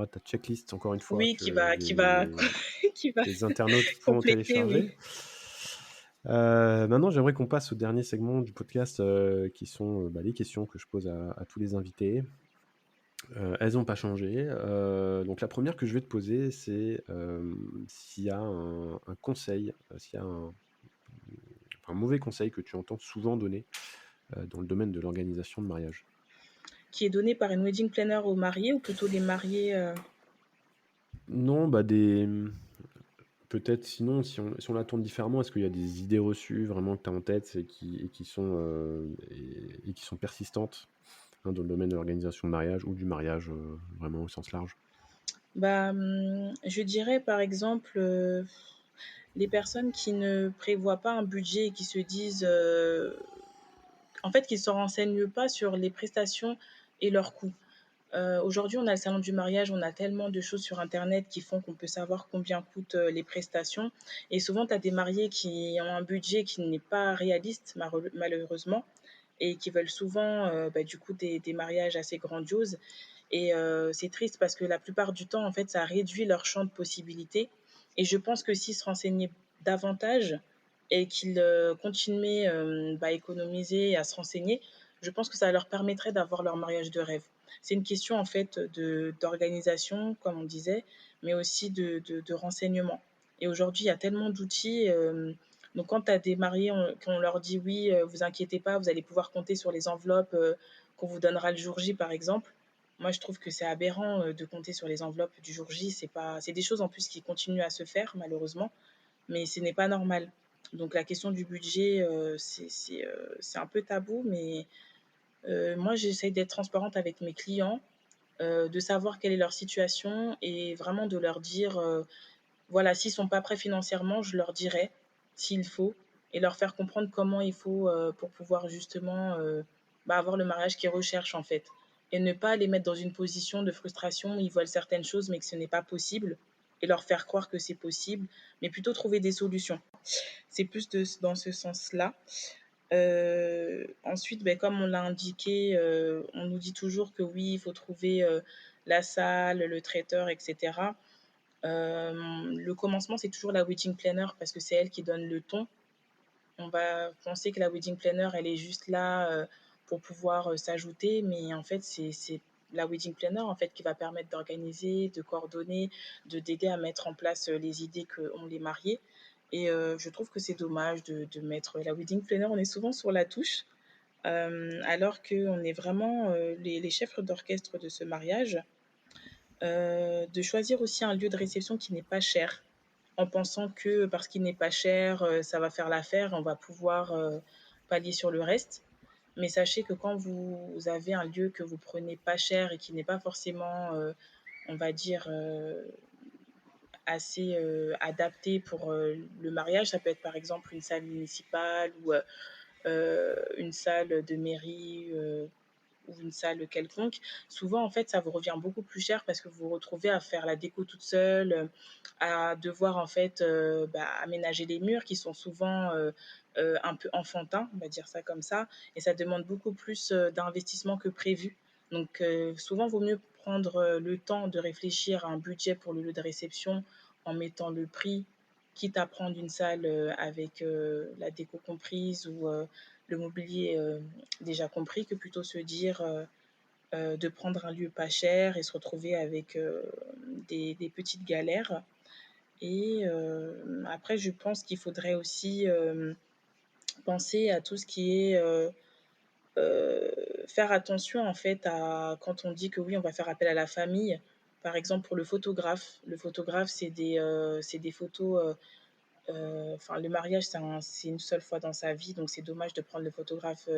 ta checklist, encore une fois, Oui, que qui va les internautes pourront compléter, oui. télécharger. Maintenant, j'aimerais qu'on passe au dernier segment du podcast qui sont bah, les questions que je pose à tous les invités. Elles n'ont pas changé. Donc la première que je vais te poser, c'est s'il y a un conseil, s'il y a un mauvais conseil que tu entends souvent donner dans le domaine de l'organisation de mariage. Qui est donné par une wedding planner aux mariés ou plutôt les mariés Non, bah peut-être sinon, si on la tourne différemment, est-ce qu'il y a des idées reçues vraiment que tu as en tête et qui sont persistantes dans le domaine de l'organisation de mariage ou du mariage vraiment au sens large? bah, je dirais par exemple les personnes qui ne prévoient pas un budget et qui se disent en fait qui ne se renseignent pas sur les prestations et leurs coûts. Aujourd'hui, on a le salon du mariage, on a tellement de choses sur internet qui font qu'on peut savoir combien coûtent les prestations. Et souvent, tu as des mariés qui ont un budget qui n'est pas réaliste, malheureusement, et qui veulent souvent bah, du coup des mariages assez grandioses. Et c'est triste parce que la plupart du temps, en fait, ça réduit leur champ de possibilités. Et je pense que s'ils se renseignaient davantage et qu'ils continuaient bah, à économiser et à se renseigner, je pense que ça leur permettrait d'avoir leur mariage de rêve. C'est une question en fait d'organisation, comme on disait, mais aussi de renseignement. Et aujourd'hui, il y a tellement d'outils. Donc, quand tu as des mariés qu'on leur dit oui, vous inquiétez pas, vous allez pouvoir compter sur les enveloppes qu'on vous donnera le jour J, par exemple. Moi, je trouve que c'est aberrant de compter sur les enveloppes du jour J. C'est des choses en plus qui continuent à se faire, malheureusement, mais ce n'est pas normal. Donc, la question du budget, c'est un peu tabou, mais moi, j'essaye d'être transparente avec mes clients, de savoir quelle est leur situation et vraiment de leur dire, voilà, s'ils sont pas prêts financièrement, je leur dirai s'il faut et leur faire comprendre comment il faut pour pouvoir justement bah, avoir le mariage qu'ils recherchent en fait. Et ne pas les mettre dans une position de frustration où ils veulent certaines choses mais que ce n'est pas possible et leur faire croire que c'est possible, mais plutôt trouver des solutions. C'est plus dans ce sens-là. Ensuite, ben, comme on l'a indiqué, on nous dit toujours que oui, il faut trouver la salle, le traiteur, etc. Le commencement, c'est toujours la wedding planner parce que c'est elle qui donne le ton. On va penser que la wedding planner, elle est juste là pour pouvoir s'ajouter, mais en fait, c'est la wedding planner en fait qui va permettre d'organiser, de coordonner, de d'aider à mettre en place les idées qu'ont les mariés. Et je trouve que c'est dommage de mettre la wedding planner. On est souvent sur la touche, alors qu'on est vraiment les chefs d'orchestre de ce mariage. De choisir aussi un lieu de réception qui n'est pas cher, en pensant que parce qu'il n'est pas cher, ça va faire l'affaire, on va pouvoir pallier sur le reste. Mais sachez que quand vous avez un lieu que vous prenez pas cher et qui n'est pas forcément, on va dire, assez adaptées pour le mariage. Ça peut être par exemple une salle municipale ou une salle de mairie ou une salle quelconque. Souvent, en fait, ça vous revient beaucoup plus cher parce que vous vous retrouvez à faire la déco toute seule, à devoir en fait aménager les murs qui sont souvent un peu enfantins, on va dire ça comme ça, et ça demande beaucoup plus d'investissement que prévu. Donc souvent, il vaut mieux prendre le temps de réfléchir à un budget pour le lieu de réception en mettant le prix, quitte à prendre une salle avec la déco comprise ou le mobilier déjà compris, que plutôt se dire de prendre un lieu pas cher et se retrouver avec des petites galères. Et après, je pense qu'il faudrait aussi penser à tout ce qui est euh, faire attention en fait à quand on dit que oui, on va faire appel à la famille. Par exemple, pour le photographe. Le photographe, c'est des photos. Enfin, le mariage, c'est une seule fois dans sa vie, donc c'est dommage de prendre le photographe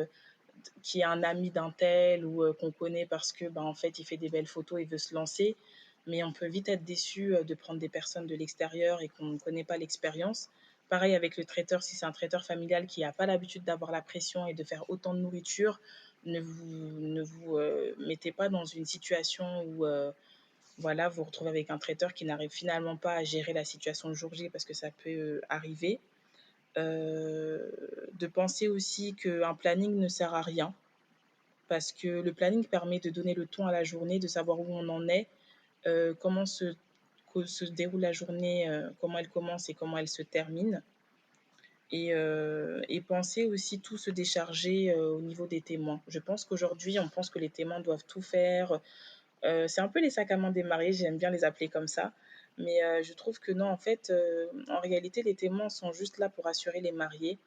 qui est un ami d'un tel ou qu'on connaît parce que en fait il fait des belles photos et veut se lancer, mais on peut vite être déçu de prendre des personnes de l'extérieur et qu'on ne connaît pas l'expérience. Pareil avec le traiteur, si c'est un traiteur familial qui n'a pas l'habitude d'avoir la pression et de faire autant de nourriture, ne vous mettez pas dans une situation où voilà, vous vous retrouvez avec un traiteur qui n'arrive finalement pas à gérer la situation le jour J parce que ça peut arriver. De penser aussi qu'un planning ne sert à rien parce que le planning permet de donner le ton à la journée, de savoir où on en est, comment se déroule la journée, comment elle commence et comment elle se termine. Et penser aussi tout se décharger au niveau des témoins. Je pense qu'aujourd'hui, on pense que les témoins doivent tout faire. C'est un peu les sacs à main des mariés, j'aime bien les appeler comme ça. Mais je trouve que non, en fait, en réalité, les témoins sont juste là pour assurer les mariés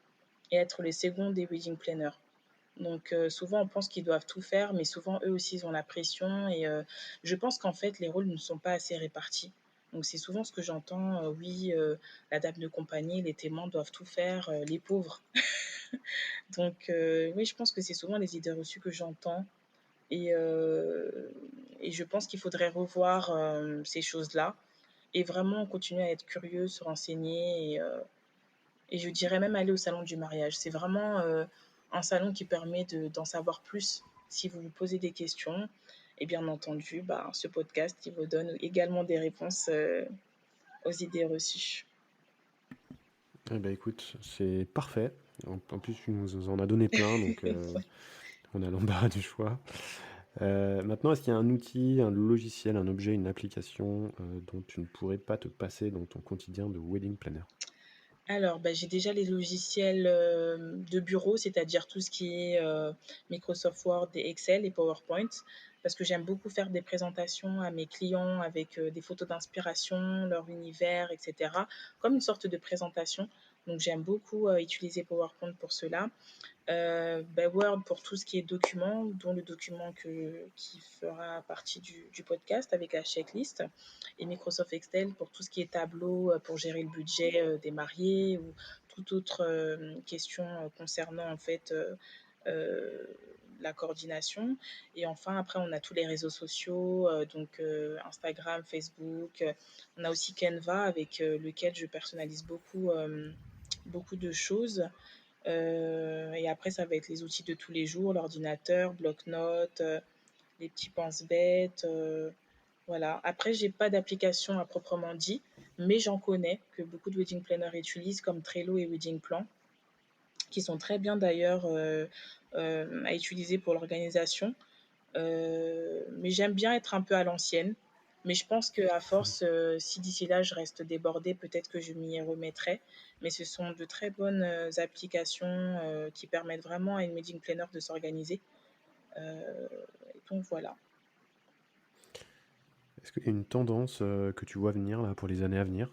et être les seconds des wedding planners. Donc souvent, on pense qu'ils doivent tout faire, mais souvent, eux aussi, ils ont la pression. Et je pense qu'en fait, les rôles ne sont pas assez répartis. Donc c'est souvent ce que j'entends, oui, la dame de compagnie, les témoins doivent tout faire, les pauvres. Donc oui, je pense que c'est souvent les idées reçues que j'entends. Et, euh, et je pense qu'il faudrait revoir ces choses-là et vraiment continuer à être curieux, se renseigner et je dirais même aller au salon du mariage. C'est vraiment un salon qui permet d'en savoir plus si vous vous posez des questions. Et bien entendu, ce podcast qui vous donne également des réponses aux idées reçues. Eh ben écoute, c'est parfait. En plus, tu nous en as donné plein, donc on a l'embarras du choix. Maintenant, est-ce qu'il y a un outil, un logiciel, un objet, une application dont tu ne pourrais pas te passer dans ton quotidien de wedding planner? Alors, j'ai déjà les logiciels de bureau, c'est-à-dire tout ce qui est Microsoft Word et Excel et PowerPoint, parce que j'aime beaucoup faire des présentations à mes clients avec des photos d'inspiration, leur univers, etc., comme une sorte de présentation. Donc, j'aime beaucoup utiliser PowerPoint pour cela. Word pour tout ce qui est document, dont le document qui fera partie du podcast avec la checklist. Et Microsoft Excel pour tout ce qui est tableau, pour gérer le budget des mariés ou toute autre question concernant en fait euh, la coordination. Et enfin, après, on a tous les réseaux sociaux, donc Instagram, Facebook. On a aussi Canva avec lequel je personnalise beaucoup de choses. Et après, ça va être les outils de tous les jours, l'ordinateur, bloc-notes, les petits pense-bêtes. Voilà. Après, j'ai pas d'application à proprement dit, mais j'en connais que beaucoup de wedding planners utilisent comme Trello et Wedding Plan, qui sont très bien d'ailleurs à utiliser pour l'organisation. Mais j'aime bien être un peu à l'ancienne. Mais je pense qu'à force, si d'ici là je reste débordée, peut-être que je m'y remettrai. Mais ce sont de très bonnes applications qui permettent vraiment à une wedding planner de s'organiser. Euh, donc voilà. Est-ce qu'il y a une tendance que tu vois venir là pour les années à venir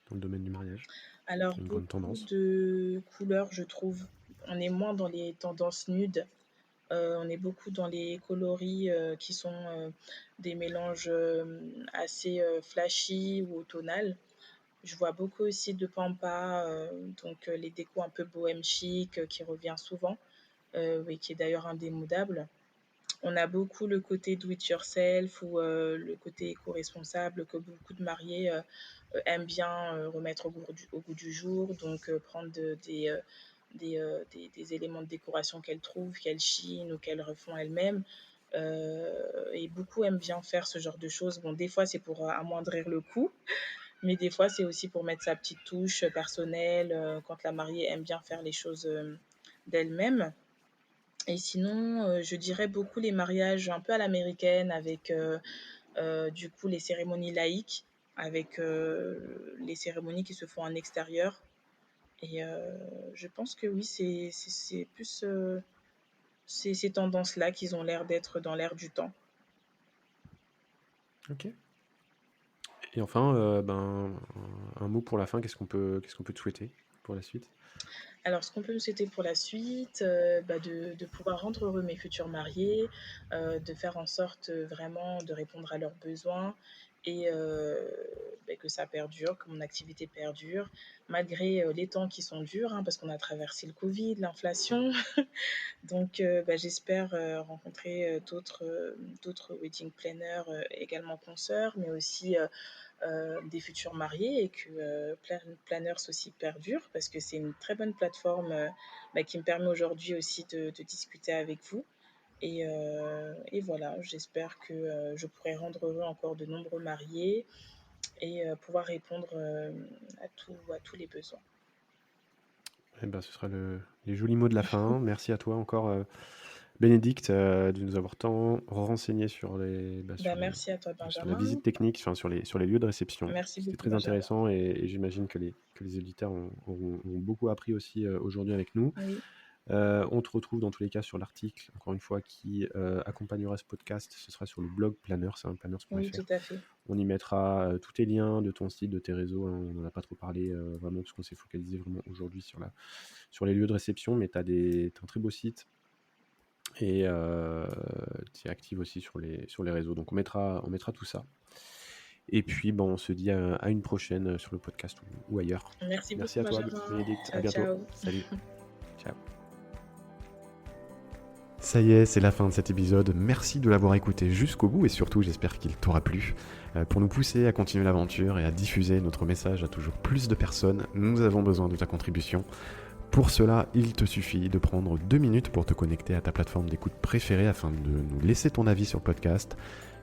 dans le domaine du mariage? Alors Une grande beaucoup tendance? de couleurs, je trouve. On est moins dans les tendances nudes. On est beaucoup dans les coloris qui sont des mélanges assez flashy ou automnales. Je vois beaucoup aussi de pampas, donc les décos un peu bohème chic qui revient souvent, et qui est d'ailleurs indémodable. On a beaucoup le côté do it yourself ou le côté éco-responsable que beaucoup de mariés aiment bien remettre au goût du jour. Donc, prendre des éléments de décoration qu'elles trouvent, qu'elles chinent ou qu'elles refont elles-mêmes. Et beaucoup aiment bien faire ce genre de choses. Bon, des fois, c'est pour amoindrir le coût, mais des fois, c'est aussi pour mettre sa petite touche personnelle quand la mariée aime bien faire les choses d'elle-même. Et sinon, je dirais beaucoup les mariages un peu à l'américaine avec du coup les cérémonies laïques, avec les cérémonies qui se font en extérieur. Et je pense que oui, c'est plus ces tendances-là qui ont l'air d'être dans l'air du temps. Ok. Et enfin, un mot pour la fin, qu'est-ce qu'on peut te souhaiter pour la suite? Alors, ce qu'on peut me souhaiter pour la suite, de pouvoir rendre heureux mes futurs mariés, de faire en sorte vraiment de répondre à leurs besoins et que ça perdure, que mon activité perdure, malgré les temps qui sont durs, hein, parce qu'on a traversé le Covid, l'inflation. Donc, j'espère rencontrer d'autres wedding planners également consoeurs, mais aussi des futurs mariés et que Planners aussi perdure parce que c'est une très bonne plateforme qui me permet aujourd'hui aussi de discuter avec vous. Et voilà, j'espère que je pourrai rendre heureux encore de nombreux mariés et pouvoir répondre à tous les besoins. Eh ben, ce sera les jolis mots de la fin. Merci à toi encore, Bénédicte, de nous avoir tant renseigné sur Merci à toi, sur la Benjamin. visite technique, enfin, sur les lieux de réception. Merci C'était beaucoup, très Benjamin. intéressant et j'imagine que les auditeurs ont beaucoup appris aussi aujourd'hui avec nous. Oui, On te retrouve dans tous les cas sur l'article, encore une fois, qui accompagnera ce podcast. Ce sera sur le blog Planners, hein, oui, planners.fr. tout à fait. On y mettra tous tes liens de ton site, de tes réseaux, hein. On n'en a pas trop parlé vraiment parce qu'on s'est focalisé vraiment aujourd'hui sur les lieux de réception, mais t'as un très beau site et tu es active aussi sur les réseaux. Donc on mettra tout ça. Et puis on se dit à une prochaine sur le podcast ou ailleurs. Merci Merci beaucoup, à toi, Benjamin. Bénédicte. À Ciao, bientôt. ciao. Salut. Ciao. Ça y est, c'est la fin de cet épisode. Merci de l'avoir écouté jusqu'au bout et surtout, j'espère qu'il t'aura plu. Pour nous pousser à continuer l'aventure et à diffuser notre message à toujours plus de personnes, nous avons besoin de ta contribution. Pour cela, il te suffit de prendre 2 minutes pour te connecter à ta plateforme d'écoute préférée afin de nous laisser ton avis sur le podcast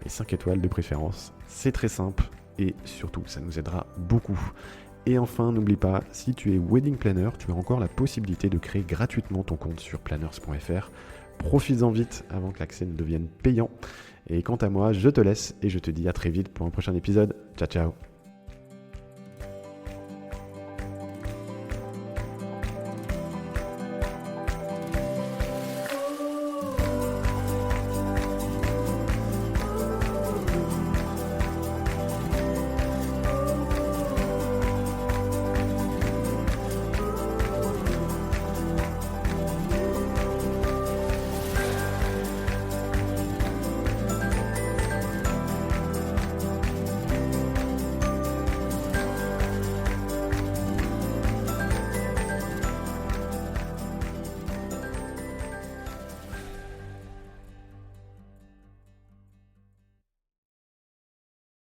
et 5 étoiles de préférence. C'est très simple et surtout, ça nous aidera beaucoup. Et enfin, n'oublie pas, si tu es wedding planner, tu as encore la possibilité de créer gratuitement ton compte sur planners.fr. Profites-en vite avant que l'accès ne devienne payant. Et quant à moi, je te laisse et je te dis à très vite pour un prochain épisode. Ciao ciao.